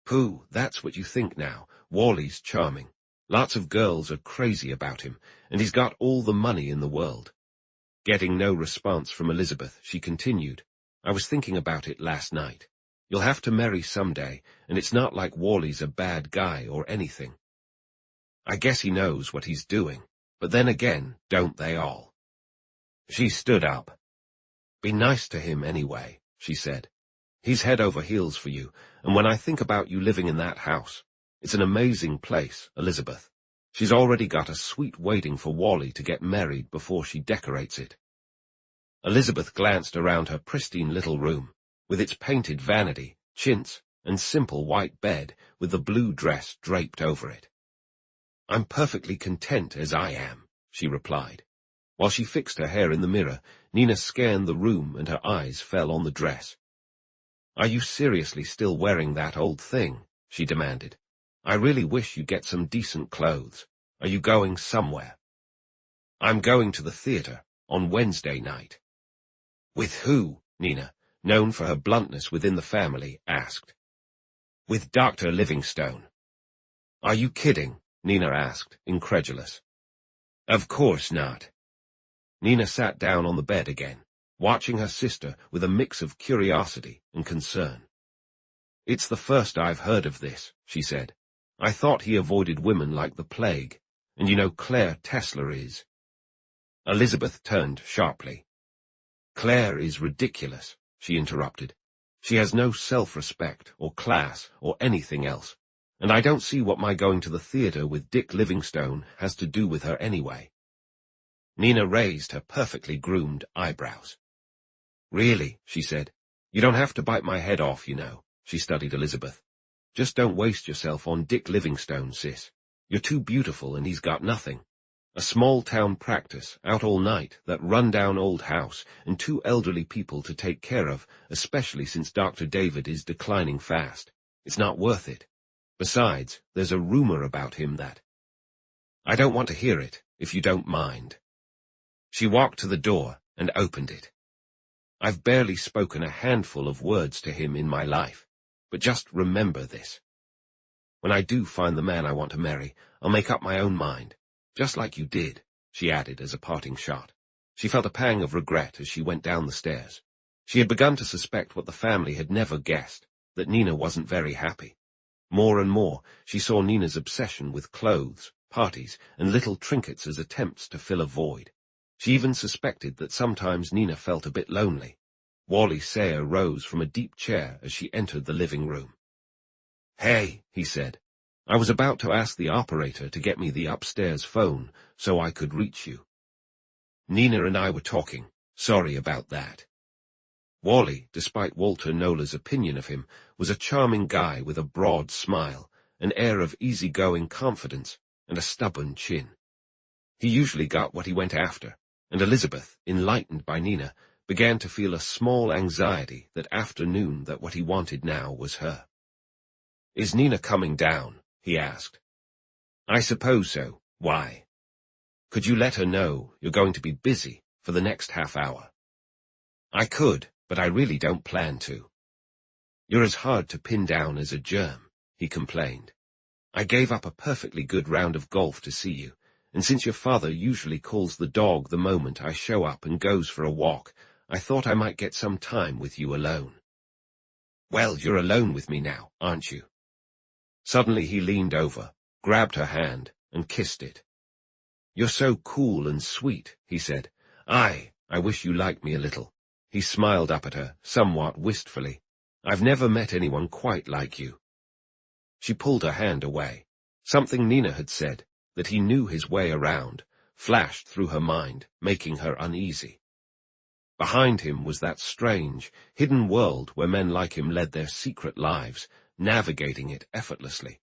"Pooh, that's what you think now. Wally's charming. Lots of girls are crazy about him, and he's got all the money in the world." Getting no response from Elizabeth, she continued, "I was thinking about it last night. You'll have to marry someday, and it's not like Wally's a bad guy or anything. I guess he knows what he's doing, but then again, don't they all?" She stood up. "Be nice to him anyway," she said. "He's head over heels for you, and when I think about you living in that house, it's an amazing place, Elizabeth. She's already got a suite waiting for Wally to get married before she decorates it." Elizabeth glanced around her pristine little room, with its painted vanity, chintz, and simple white bed with the blue dress draped over it. "I'm perfectly content as I am," she replied. While she fixed her hair in the mirror, Nina scanned the room and her eyes fell on the dress. "Are you seriously still wearing that old thing?" she demanded. I really wish you'd get some decent clothes. Are you going somewhere? I'm going to the theatre on Wednesday night. With who? Nina, known for her bluntness within the family, asked. With Doctor Livingstone. Are you kidding? Nina asked, incredulous. Of course not. Nina sat down on the bed again, watching her sister with a mix of curiosity and concern. It's the first I've heard of this, she said. I thought he avoided women like the plague, and you know Clare Tessler is. Elizabeth turned sharply. Clare is ridiculous, she interrupted. She has no self-respect or class or anything else, and I don't see what my going to the theatre with Dick Livingstone has to do with her anyway. Nina raised her perfectly groomed eyebrows. Really, she said. You don't have to bite my head off, you know, she studied Elizabeth. Just don't waste yourself on Dick Livingstone, sis. You're too beautiful and he's got nothing. A small-town practice, out all night, that run-down old house, and 2 elderly people to take care of, especially since Dr. David is declining fast. It's not worth it. Besides, there's a rumor about him that... I don't want to hear it, if you don't mind. She walked to the door and opened it. I've barely spoken a handful of words to him in my life, but just remember this. When I do find the man I want to marry, I'll make up my own mind. Just like you did, she added as a parting shot. She felt a pang of regret as she went down the stairs. She had begun to suspect what the family had never guessed, that Nina wasn't very happy. More and more, she saw Nina's obsession with clothes, parties, and little trinkets as attempts to fill a void. She even suspected that sometimes Nina felt a bit lonely. Wally Sayer rose from a deep chair as she entered the living room. Hey, he said. I was about to ask the operator to get me the upstairs phone so I could reach you. Nina and I were talking. Sorry about that. Wally, despite Walter Nola's opinion of him, was a charming guy with a broad smile, an air of easygoing confidence, and a stubborn chin. He usually got what he went after, and Elizabeth, enlightened by Nina, began to feel a small anxiety that afternoon that what he wanted now was her. Is Nina coming down? He asked. I suppose so. Why? Could you let her know you're going to be busy for the next half hour? I could, but I really don't plan to. You're as hard to pin down as a germ, he complained. I gave up a perfectly good round of golf to see you, and since your father usually calls the dog the moment I show up and goes for a walk, I thought I might get some time with you alone. Well, you're alone with me now, aren't you? Suddenly he leaned over, grabbed her hand, and kissed it. You're so cool and sweet, he said. I wish you liked me a little. He smiled up at her, somewhat wistfully. I've never met anyone quite like you. She pulled her hand away. Something Nina had said, that he knew his way around, flashed through her mind, making her uneasy. Behind him was that strange, hidden world where men like him led their secret lives, navigating it effortlessly.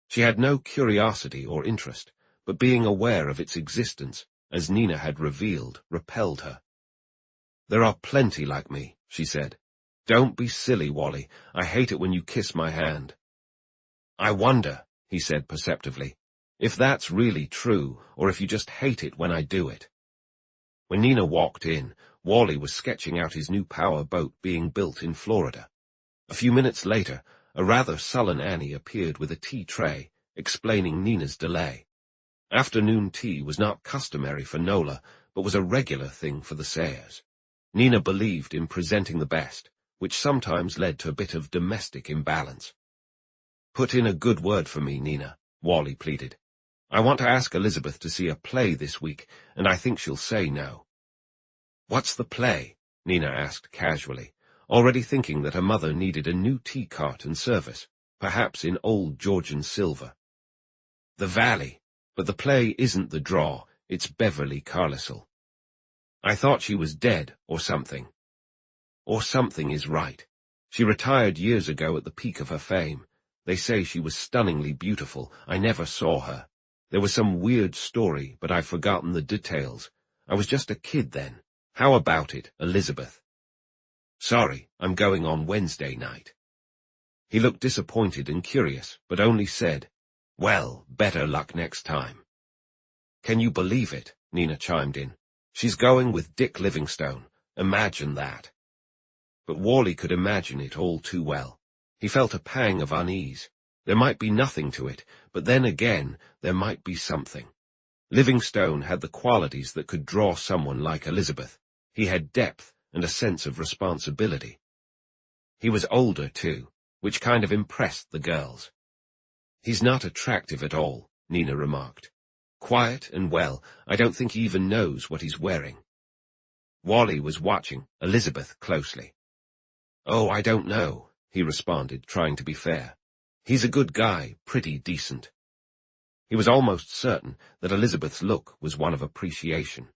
She had no curiosity or interest, but being aware of its existence, as Nina had revealed, repelled her. There are plenty like me, she said. Don't be silly, Wally. I hate it when you kiss my hand. I wonder, he said perceptively, if that's really true, or if you just hate it when I do it. When Nina walked in, Wally was sketching out his new power boat being built in Florida. A few minutes later, a rather sullen Annie appeared with a tea tray, explaining Nina's delay. Afternoon tea was not customary for Nola, but was a regular thing for the Sayers. Nina believed in presenting the best, which sometimes led to a bit of domestic imbalance. Put in a good word for me, Nina, Wally pleaded. I want to ask Elizabeth to see a play this week, and I think she'll say no. What's the play? Nina asked casually, already thinking that her mother needed a new tea cart and service, perhaps in old Georgian silver. The Valley, but the play isn't the draw, it's Beverly Carlisle. I thought she was dead, or something. Or something is right. She retired years ago at the peak of her fame. They say she was stunningly beautiful. I never saw her. There was some weird story, but I've forgotten the details. I was just a kid then. How about it, Elizabeth? Sorry, I'm going on Wednesday night. He looked disappointed and curious, but only said, Well, better luck next time. Can you believe it? Nina chimed in. She's going with Dick Livingstone. Imagine that. But Wally could imagine it all too well. He felt a pang of unease. There might be nothing to it, but then again, there might be something. Livingstone had the qualities that could draw someone like Elizabeth. He had depth and a sense of responsibility. He was older, too, which kind of impressed the girls. He's not attractive at all, Nina remarked. Quiet and well, I don't think he even knows what he's wearing. Wally was watching Elizabeth closely. Oh, I don't know, he responded, trying to be fair. He's a good guy, pretty decent. He was almost certain that Elizabeth's look was one of appreciation.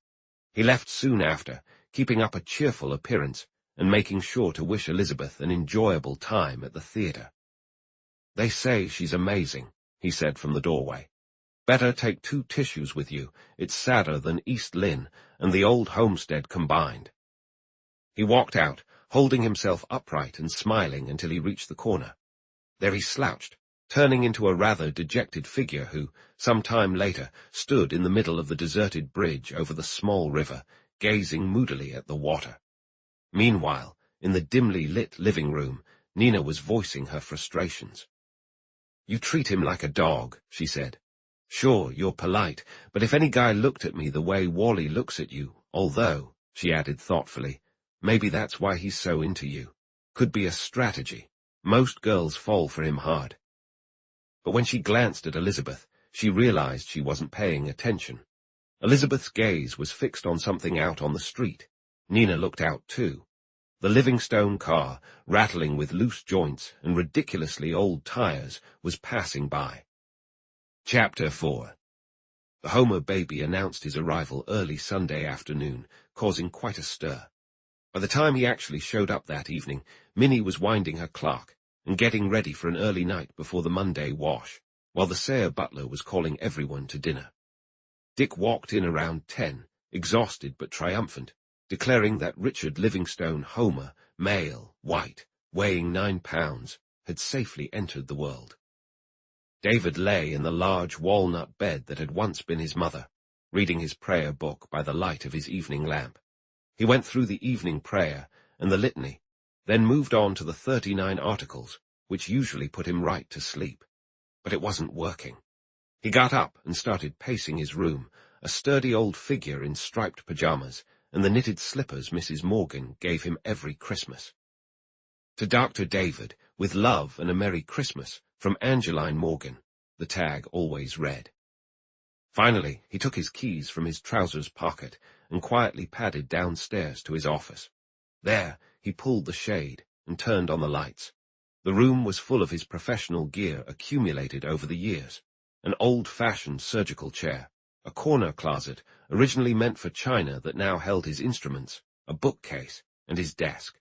He left soon after, keeping up a cheerful appearance and making sure to wish Elizabeth an enjoyable time at the theatre. They say she's amazing, he said from the doorway. Better take 2 tissues with you. It's sadder than East Lynne and the old homestead combined. He walked out, holding himself upright and smiling until he reached the corner. There he slouched, turning into a rather dejected figure who, some time later, stood in the middle of the deserted bridge over the small river, gazing moodily at the water. Meanwhile, in the dimly lit living room, Nina was voicing her frustrations. You treat him like a dog, she said. Sure, you're polite, but if any guy looked at me the way Wally looks at you, although, she added thoughtfully, maybe that's why he's so into you. Could be a strategy. Most girls fall for him hard. But when she glanced at Elizabeth, she realized she wasn't paying attention. Elizabeth's gaze was fixed on something out on the street. Nina looked out too. The Livingstone car, rattling with loose joints and ridiculously old tires, was passing by. Chapter 4. The Homer baby announced his arrival early Sunday afternoon, causing quite a stir. By the time he actually showed up that evening, Minnie was winding her clock and getting ready for an early night before the Monday wash, while the Sayre butler was calling everyone to dinner. Dick walked in around 10, exhausted but triumphant, declaring that Richard Livingstone Homer, male, white, weighing 9 pounds, had safely entered the world. David lay in the large walnut bed that had once been his mother, reading his prayer book by the light of his evening lamp. He went through the evening prayer and the litany, then moved on to the 39 articles, which usually put him right to sleep. But it wasn't working. He got up and started pacing his room, a sturdy old figure in striped pajamas and the knitted slippers Mrs. Morgan gave him every Christmas. To Dr. David, with love and a Merry Christmas, from Angeline Morgan, the tag always read. Finally, he took his keys from his trousers pocket and quietly padded downstairs to his office. There, he pulled the shade and turned on the lights. The room was full of his professional gear accumulated over the years. An old-fashioned surgical chair, a corner closet originally meant for china that now held his instruments, a bookcase, and his desk.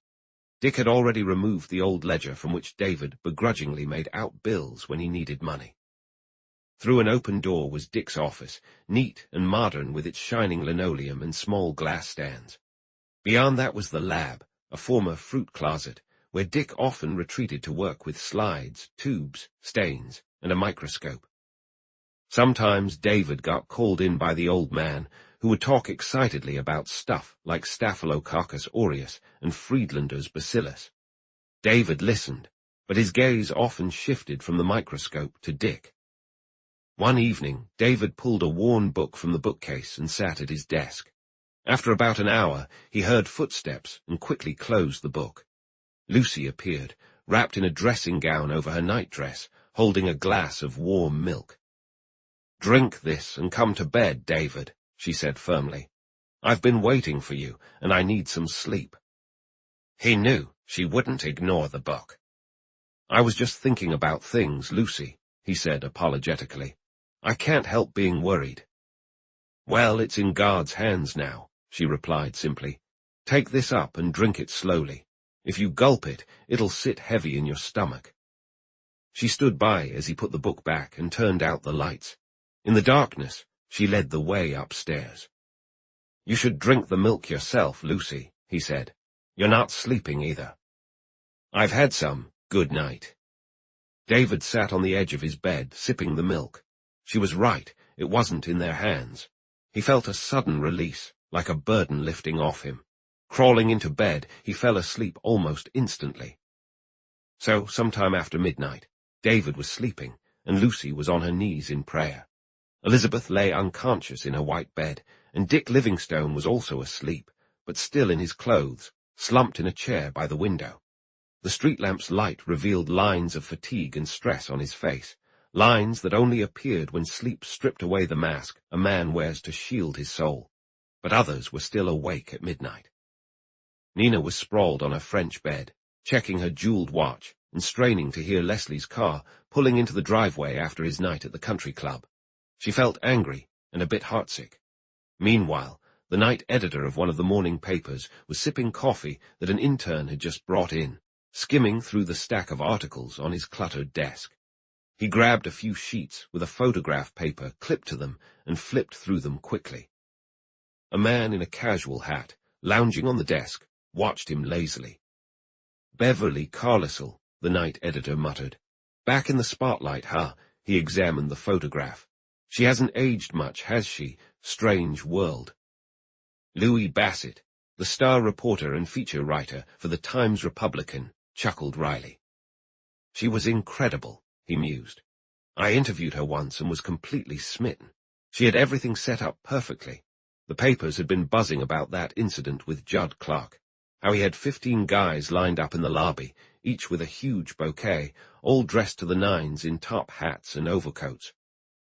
Dick had already removed the old ledger from which David begrudgingly made out bills when he needed money. Through an open door was Dick's office, neat and modern with its shining linoleum and small glass stands. Beyond that was the lab, a former fruit closet, where Dick often retreated to work with slides, tubes, stains, and a microscope. Sometimes David got called in by the old man, who would talk excitedly about stuff like Staphylococcus aureus and Friedlander's bacillus. David listened, but his gaze often shifted from the microscope to Dick. One evening, David pulled a worn book from the bookcase and sat at his desk. After about an hour, he heard footsteps and quickly closed the book. Lucy appeared, wrapped in a dressing gown over her nightdress, holding a glass of warm milk. "Drink this and come to bed, David," she said firmly. "I've been waiting for you, and I need some sleep." He knew she wouldn't ignore the book. "I was just thinking about things, Lucy," he said apologetically. "I can't help being worried." "Well, it's in God's hands now," she replied simply. "Take this up and drink it slowly. If you gulp it, it'll sit heavy in your stomach." She stood by as he put the book back and turned out the lights. In the darkness, she led the way upstairs. "You should drink the milk yourself, Lucy," he said. "You're not sleeping either." "I've had some. Good night." David sat on the edge of his bed, sipping the milk. She was right, it wasn't in their hands. He felt a sudden release, like a burden lifting off him. Crawling into bed, he fell asleep almost instantly. So, sometime after midnight, David was sleeping, and Lucy was on her knees in prayer. Elizabeth lay unconscious in her white bed, and Dick Livingstone was also asleep, but still in his clothes, slumped in a chair by the window. The street lamp's light revealed lines of fatigue and stress on his face, lines that only appeared when sleep stripped away the mask a man wears to shield his soul. But others were still awake at midnight. Nina was sprawled on her French bed, checking her jeweled watch and straining to hear Leslie's car pulling into the driveway after his night at the country club. She felt angry and a bit heartsick. Meanwhile, the night editor of one of the morning papers was sipping coffee that an intern had just brought in, skimming through the stack of articles on his cluttered desk. He grabbed a few sheets with a photograph paper clipped to them and flipped through them quickly. A man in a casual hat, lounging on the desk, watched him lazily. "Beverly Carlisle," the night editor muttered. "Back in the spotlight, huh?" He examined the photograph. "She hasn't aged much, has she? Strange world." Louis Bassett, the star reporter and feature writer for the Times-Republican, chuckled wryly. "She was incredible," he mused. "I interviewed her once and was completely smitten. She had everything set up perfectly. The papers had been buzzing about that incident with Judd Clark, how he had 15 guys lined up in the lobby, each with a huge bouquet, all dressed to the nines in top hats and overcoats.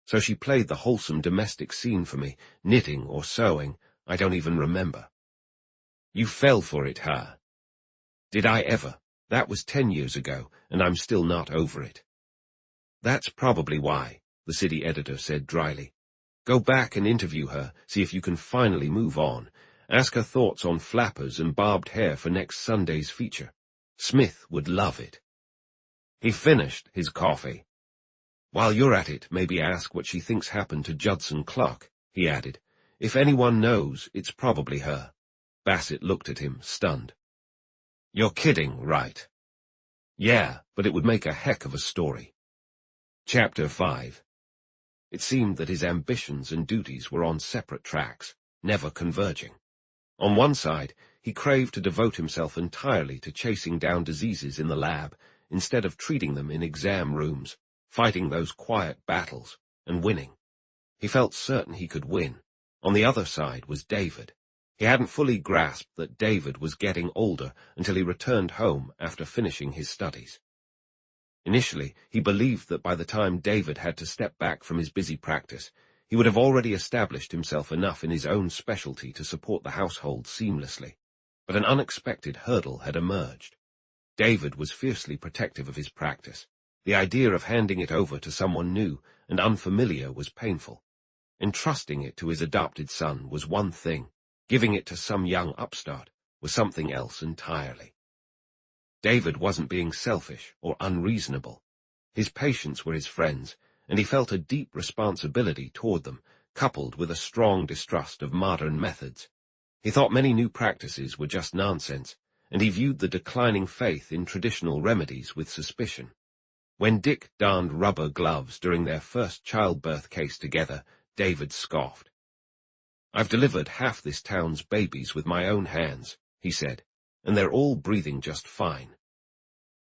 So she played the wholesome domestic scene for me, knitting or sewing, I don't even remember." "You fell for it, huh?" "Did I ever? That was 10 years ago, and I'm still not over it." "That's probably why," the city editor said dryly. "Go back and interview her, see if you can finally move on. Ask her thoughts on flappers and barbed hair for next Sunday's feature. Smith would love it." He finished his coffee. "While you're at it, maybe ask what she thinks happened to Judson Clark," he added. "If anyone knows, it's probably her." Bassett looked at him, stunned. "You're kidding, right?" "Yeah, but it would make a heck of a story." Chapter 5. It seemed that his ambitions and duties were on separate tracks, never converging. On one side, he craved to devote himself entirely to chasing down diseases in the lab, instead of treating them in exam rooms, fighting those quiet battles, and winning. He felt certain he could win. On the other side was David. He hadn't fully grasped that David was getting older until he returned home after finishing his studies. Initially, he believed that by the time David had to step back from his busy practice, he would have already established himself enough in his own specialty to support the household seamlessly. But an unexpected hurdle had emerged. David was fiercely protective of his practice. The idea of handing it over to someone new and unfamiliar was painful. Entrusting it to his adopted son was one thing. Giving it to some young upstart was something else entirely. David wasn't being selfish or unreasonable. His patients were his friends, and he felt a deep responsibility toward them, coupled with a strong distrust of modern methods. He thought many new practices were just nonsense, and he viewed the declining faith in traditional remedies with suspicion. When Dick donned rubber gloves during their first childbirth case together, David scoffed. "I've delivered half this town's babies with my own hands," he said, "and they're all breathing just fine."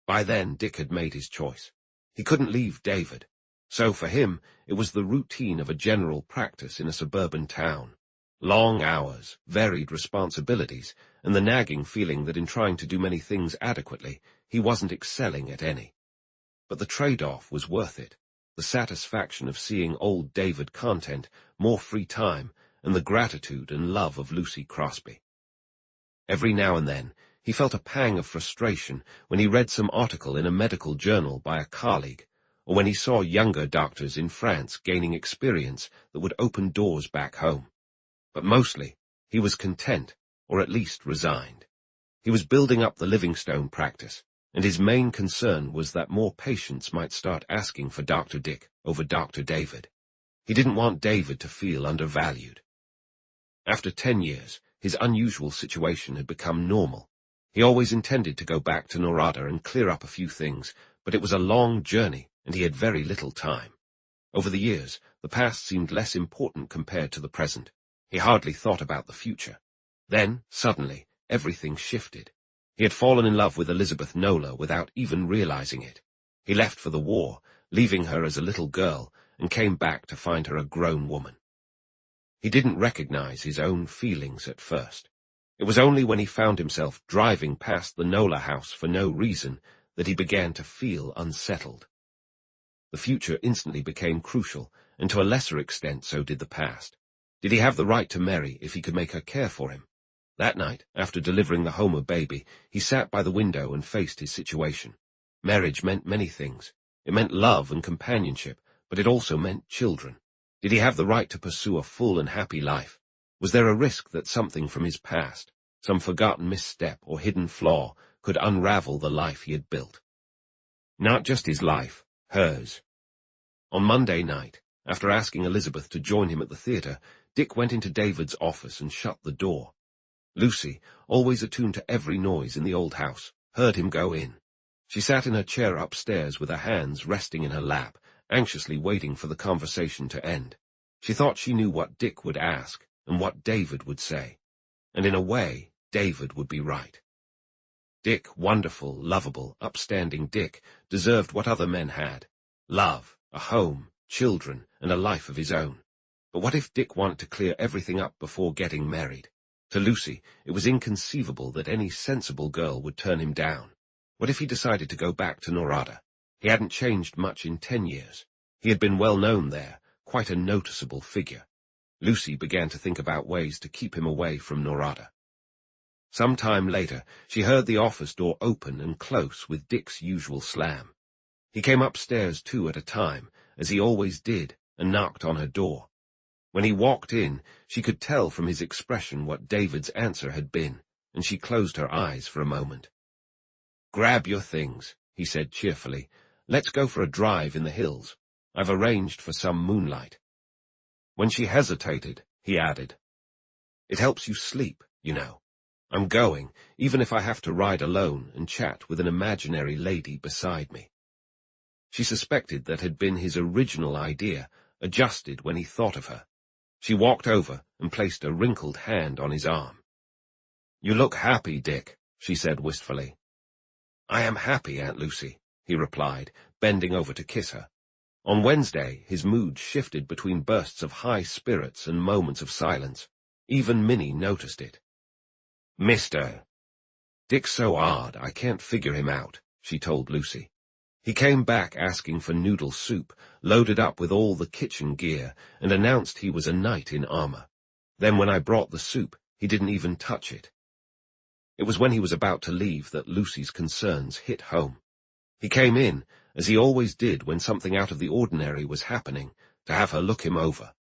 By then, Dick had made his choice. He couldn't leave David. So for him, it was the routine of a general practice in a suburban town. Long hours, varied responsibilities, and the nagging feeling that in trying to do many things adequately, he wasn't excelling at any. But the trade-off was worth it. The satisfaction of seeing old David content, more free time, and the gratitude and love of Lucy Crosby. Every now and then, he felt a pang of frustration when he read some article in a medical journal by a colleague, or when he saw younger doctors in France gaining experience that would open doors back home. But mostly, he was content, or at least resigned. He was building up the Livingstone practice, and his main concern was that more patients might start asking for Dr. Dick over Dr. David. He didn't want David to feel undervalued. After 10 years, his unusual situation had become normal. He always intended to go back to Norada and clear up a few things, But it was a long journey, and he had very little time. Over the years, the past seemed less important compared to the present. He hardly thought about the future. Then, suddenly, everything shifted. He had fallen in love with Elizabeth Nola without even realizing it. He left for the war, leaving her as a little girl, and came back to find her a grown woman. He didn't recognize his own feelings at first. It was only when he found himself driving past the Nola house for no reason that he began to feel unsettled. The future instantly became crucial, and to a lesser extent so did the past. Did he have the right to Mary if he could make her care for him? That night, after delivering the Homer baby, he sat by the window and faced his situation. Marriage meant many things. It meant love and companionship, but it also meant children. Did he have the right to pursue a full and happy life? Was there a risk that something from his past, some forgotten misstep or hidden flaw, could unravel the life he had built? Not just his life, hers. On Monday night, after asking Elizabeth to join him at the theatre, Dick went into David's office and shut the door. Lucy, always attuned to every noise in the old house, heard him go in. She sat in her chair upstairs with her hands resting in her lap, anxiously waiting for the conversation to end. She thought she knew what Dick would ask and what David would say. And in a way, David would be right. Dick, wonderful, lovable, upstanding Dick, deserved what other men had: love, a home, children, and a life of his own. But what if Dick wanted to clear everything up before getting married? To Lucy, it was inconceivable that any sensible girl would turn him down. What if he decided to go back to Norada? He hadn't changed much in 10 years. He had been well known there, quite a noticeable figure. Lucy began to think about ways to keep him away from Norada. Some time later, she heard the office door open and close with Dick's usual slam. He came upstairs 2 at a time, as he always did, and knocked on her door. When he walked in, she could tell from his expression what David's answer had been, and she closed her eyes for a moment. "Grab your things," he said cheerfully. "Let's go for a drive in the hills. I've arranged for some moonlight." When she hesitated, he added, "It helps you sleep, you know. I'm going, even if I have to ride alone and chat with an imaginary lady beside me." She suspected that had been his original idea, adjusted when he thought of her. She walked over and placed a wrinkled hand on his arm. "You look happy, Dick," she said wistfully. "I am happy, Aunt Lucy," he replied, bending over to kiss her. On Wednesday, his mood shifted between bursts of high spirits and moments of silence. Even Minnie noticed it. "Mr. Dick's so odd, I can't figure him out," she told Lucy. He came back asking for noodle soup, loaded up with all the kitchen gear, and announced he was a knight in armor. Then when I brought the soup, he didn't even touch it. It was when he was about to leave that Lucy's concerns hit home. He came in, as he always did when something out of the ordinary was happening, to have her look him over.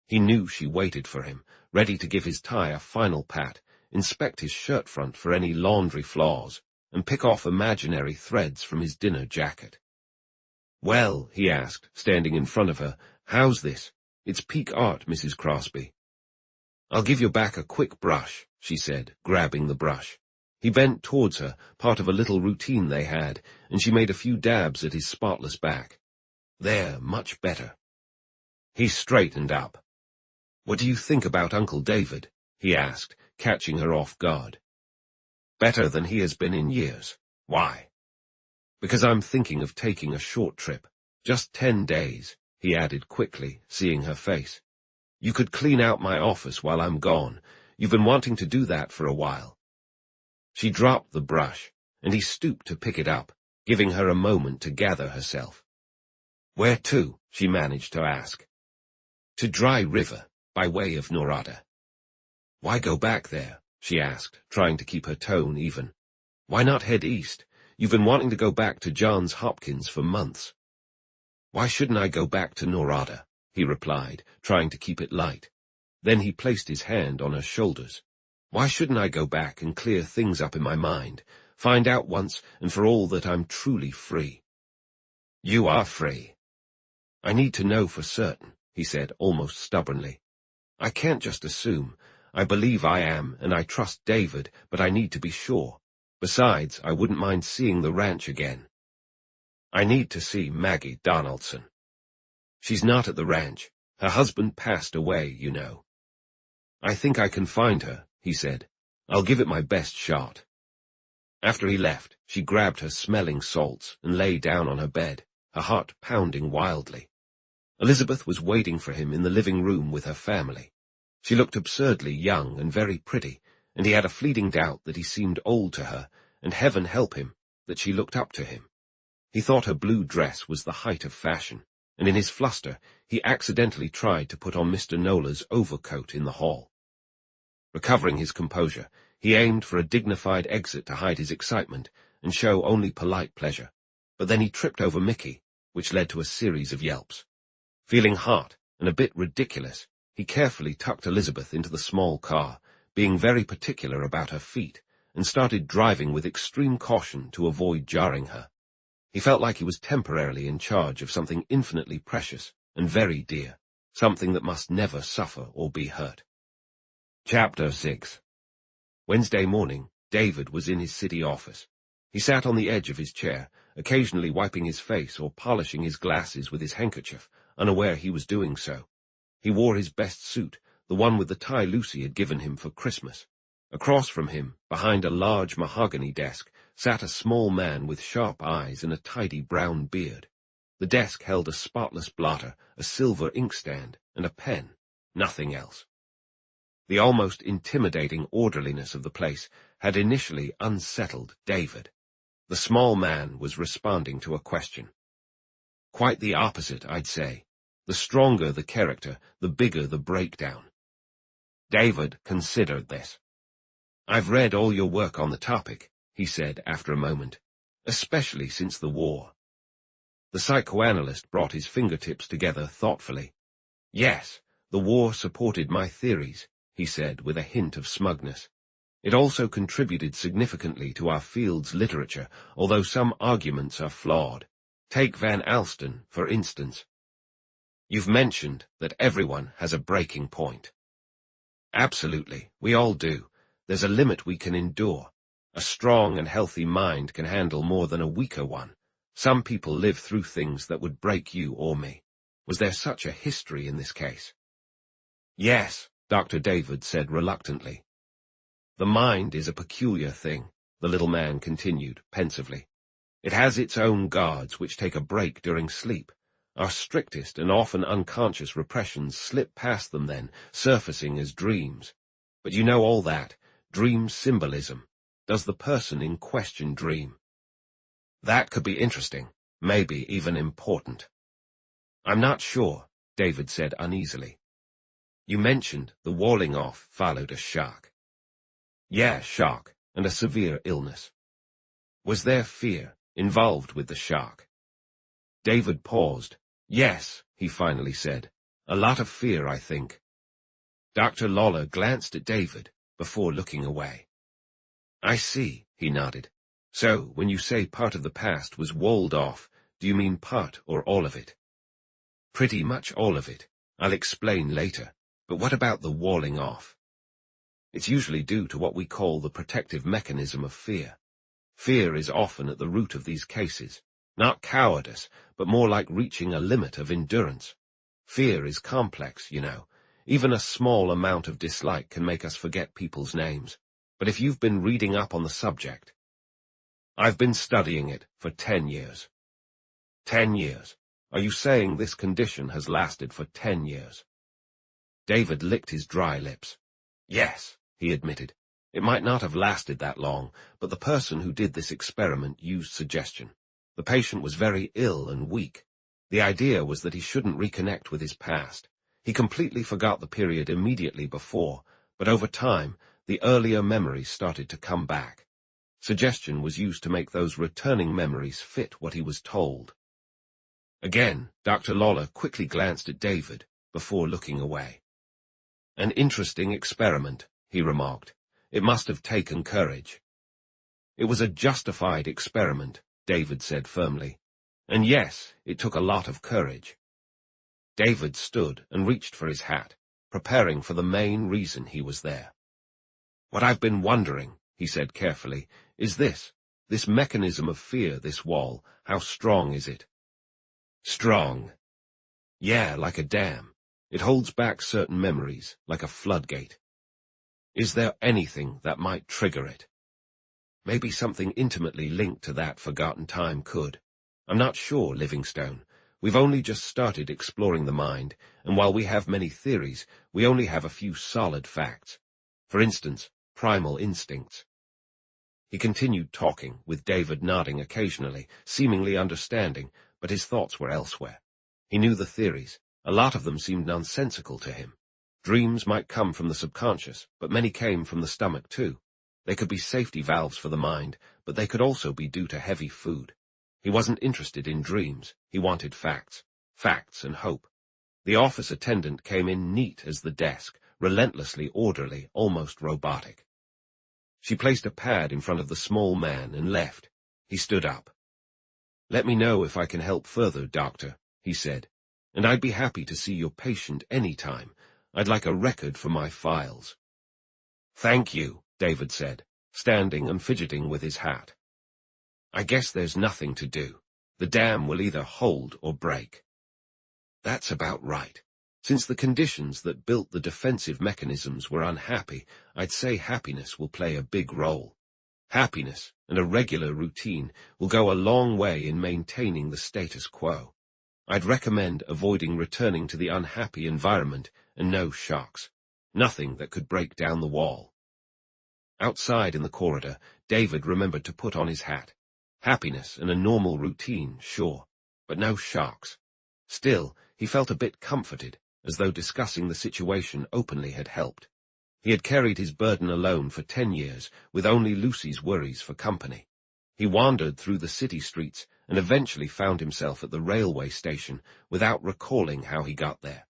He knew she waited for him, ready to give his tie a final pat, inspect his shirt front for any laundry flaws, and pick off imaginary threads from his dinner jacket. "Well," he asked, standing in front of her, "how's this? It's peak art, Mrs. Crosby." "I'll give you back a quick brush," she said, grabbing the brush. He bent towards her, part of a little routine they had, and she made a few dabs at his spotless back. "There, much better." He straightened up. "What do you think about Uncle David?" he asked, catching her off guard. "Better than he has been in years. Why?" "Because I'm thinking of taking a short trip. Just 10 days, he added quickly, seeing her face. "You could clean out my office while I'm gone. You've been wanting to do that for a while." She dropped the brush, and he stooped to pick it up, giving her a moment to gather herself. "Where to?" she managed to ask. "To Dry River, by way of Norada." "Why go back there?" she asked, trying to keep her tone even. "Why not head east? You've been wanting to go back to Johns Hopkins for months." "Why shouldn't I go back to Norada?" he replied, trying to keep it light. Then he placed his hand on her shoulders. "Why shouldn't I go back and clear things up in my mind, find out once and for all that I'm truly free?" "You are free." "I need to know for certain," he said almost stubbornly. "I can't just assume. I believe I am, and I trust David, but I need to be sure. Besides, I wouldn't mind seeing the ranch again." I need to see Maggie Donaldson. She's not at the ranch. Her husband passed away, you know. I think I can find her, he said. I'll give it my best shot. After he left, she grabbed her smelling salts and lay down on her bed, her heart pounding wildly. Elizabeth was waiting for him in the living room with her family. She looked absurdly young and very pretty, and he had a fleeting doubt that he seemed old to her, and heaven help him, that she looked up to him. He thought her blue dress was the height of fashion, and in his fluster he accidentally tried to put on Mr. Nola's overcoat in the hall. Recovering his composure, he aimed for a dignified exit to hide his excitement and show only polite pleasure, but then he tripped over Mickey, which led to a series of yelps. Feeling hot and a bit ridiculous, he carefully tucked Elizabeth into the small car, being very particular about her feet, and started driving with extreme caution to avoid jarring her. He felt like he was temporarily in charge of something infinitely precious and very dear, something that must never suffer or be hurt. Chapter 6. Wednesday morning, David was in his city office. He sat on the edge of his chair, occasionally wiping his face or polishing his glasses with his handkerchief, unaware he was doing so. He wore his best suit, the one with the tie Lucy had given him for Christmas. Across from him, behind a large mahogany desk, sat a small man with sharp eyes and a tidy brown beard. The desk held a spotless blotter, a silver inkstand, and a pen, nothing else. The almost intimidating orderliness of the place had initially unsettled David. The small man was responding to a question. Quite the opposite, I'd say. The stronger the character, the bigger the breakdown. David considered this. I've read all your work on the topic, he said after a moment, especially since the war. The psychoanalyst brought his fingertips together thoughtfully. Yes, the war supported my theories, he said with a hint of smugness. It also contributed significantly to our field's literature, although some arguments are flawed. Take Van Alstyne, for instance. You've mentioned that everyone has a breaking point. Absolutely, we all do. There's a limit we can endure. A strong and healthy mind can handle more than a weaker one. Some people live through things that would break you or me. Was there such a history in this case? Yes, Dr. David said reluctantly. The mind is a peculiar thing, the little man continued pensively. It has its own guards which take a break during sleep. Our strictest and often unconscious repressions slip past them then, surfacing as dreams. But you know all that. Dream symbolism. Does the person in question dream? That could be interesting, maybe even important. I'm not sure, David said uneasily. You mentioned the walling off followed a shock. Yeah, shock, and a severe illness. Was there fear involved with the shock? David paused. Yes, he finally said. A lot of fear, I think. Dr. Nola glanced at David before looking away. I see, he nodded. So, when you say part of the past was walled off, do you mean part or all of it? Pretty much all of it. I'll explain later. But what about the walling off? It's usually due to what we call the protective mechanism of fear. Fear is often at the root of these cases. Not cowardice, but more like reaching a limit of endurance. Fear is complex, you know. Even a small amount of dislike can make us forget people's names. But if you've been reading up on the subject... I've been studying it for 10 years. 10 years? Are you saying this condition has lasted for 10 years? David licked his dry lips. Yes, he admitted. It might not have lasted that long, but the person who did this experiment used suggestion. The patient was very ill and weak. The idea was that he shouldn't reconnect with his past. He completely forgot the period immediately before, but over time, the earlier memories started to come back. Suggestion was used to make those returning memories fit what he was told. Again, Dr. Nola quickly glanced at David before looking away. An interesting experiment, he remarked. It must have taken courage. It was a justified experiment, David said firmly. And yes, it took a lot of courage. David stood and reached for his hat, preparing for the main reason he was there. What I've been wondering, he said carefully, is this. This mechanism of fear, this wall, how strong is it? Strong. Yeah, like a dam. It holds back certain memories, like a floodgate. Is there anything that might trigger it? Maybe something intimately linked to that forgotten time could. I'm not sure, Livingstone. We've only just started exploring the mind, and while we have many theories, we only have a few solid facts. For instance, primal instincts. He continued talking, with David nodding occasionally, seemingly understanding, but his thoughts were elsewhere. He knew the theories. A lot of them seemed nonsensical to him. Dreams might come from the subconscious, but many came from the stomach too. They could be safety valves for the mind, but they could also be due to heavy food. He wasn't interested in dreams. He wanted facts. Facts and hope. The office attendant came in neat as the desk, relentlessly orderly, almost robotic. She placed a pad in front of the small man and left. He stood up. "Let me know if I can help further, Doctor," he said. "And I'd be happy to see your patient any time. I'd like a record for my files." "Thank you," David said, standing and fidgeting with his hat. "I guess there's nothing to do. The dam will either hold or break." That's about right. Since the conditions that built the defensive mechanisms were unhappy, I'd say happiness will play a big role. Happiness and a regular routine will go a long way in maintaining the status quo. I'd recommend avoiding returning to the unhappy environment and no shocks. Nothing that could break down the wall. Outside in the corridor, David remembered to put on his hat. Happiness and a normal routine, sure, but no shocks. Still, he felt a bit comforted, as though discussing the situation openly had helped. He had carried his burden alone for 10 years, with only Lucy's worries for company. He wandered through the city streets and eventually found himself at the railway station without recalling how he got there.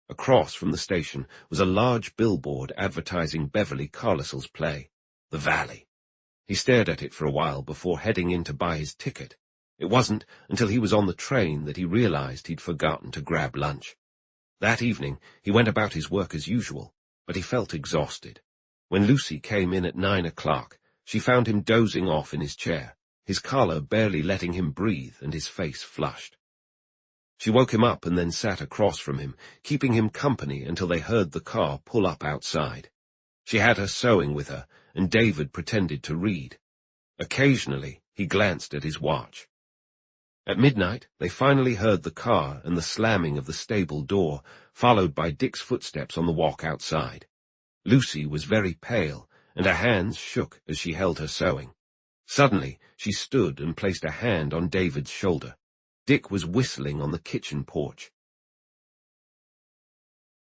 Across from the station was a large billboard advertising Beverly Carlisle's play, The Valley. He stared at it for a while before heading in to buy his ticket. It wasn't until he was on the train that he realized he'd forgotten to grab lunch. That evening, he went about his work as usual, but he felt exhausted. When Lucy came in at 9 o'clock, she found him dozing off in his chair, his collar barely letting him breathe and his face flushed. She woke him up and then sat across from him, keeping him company until they heard the car pull up outside. She had her sewing with her, and David pretended to read. Occasionally, he glanced at his watch. At midnight, they finally heard the car and the slamming of the stable door, followed by Dick's footsteps on the walk outside. Lucy was very pale, and her hands shook as she held her sewing. Suddenly, she stood and placed a hand on David's shoulder. Dick was whistling on the kitchen porch.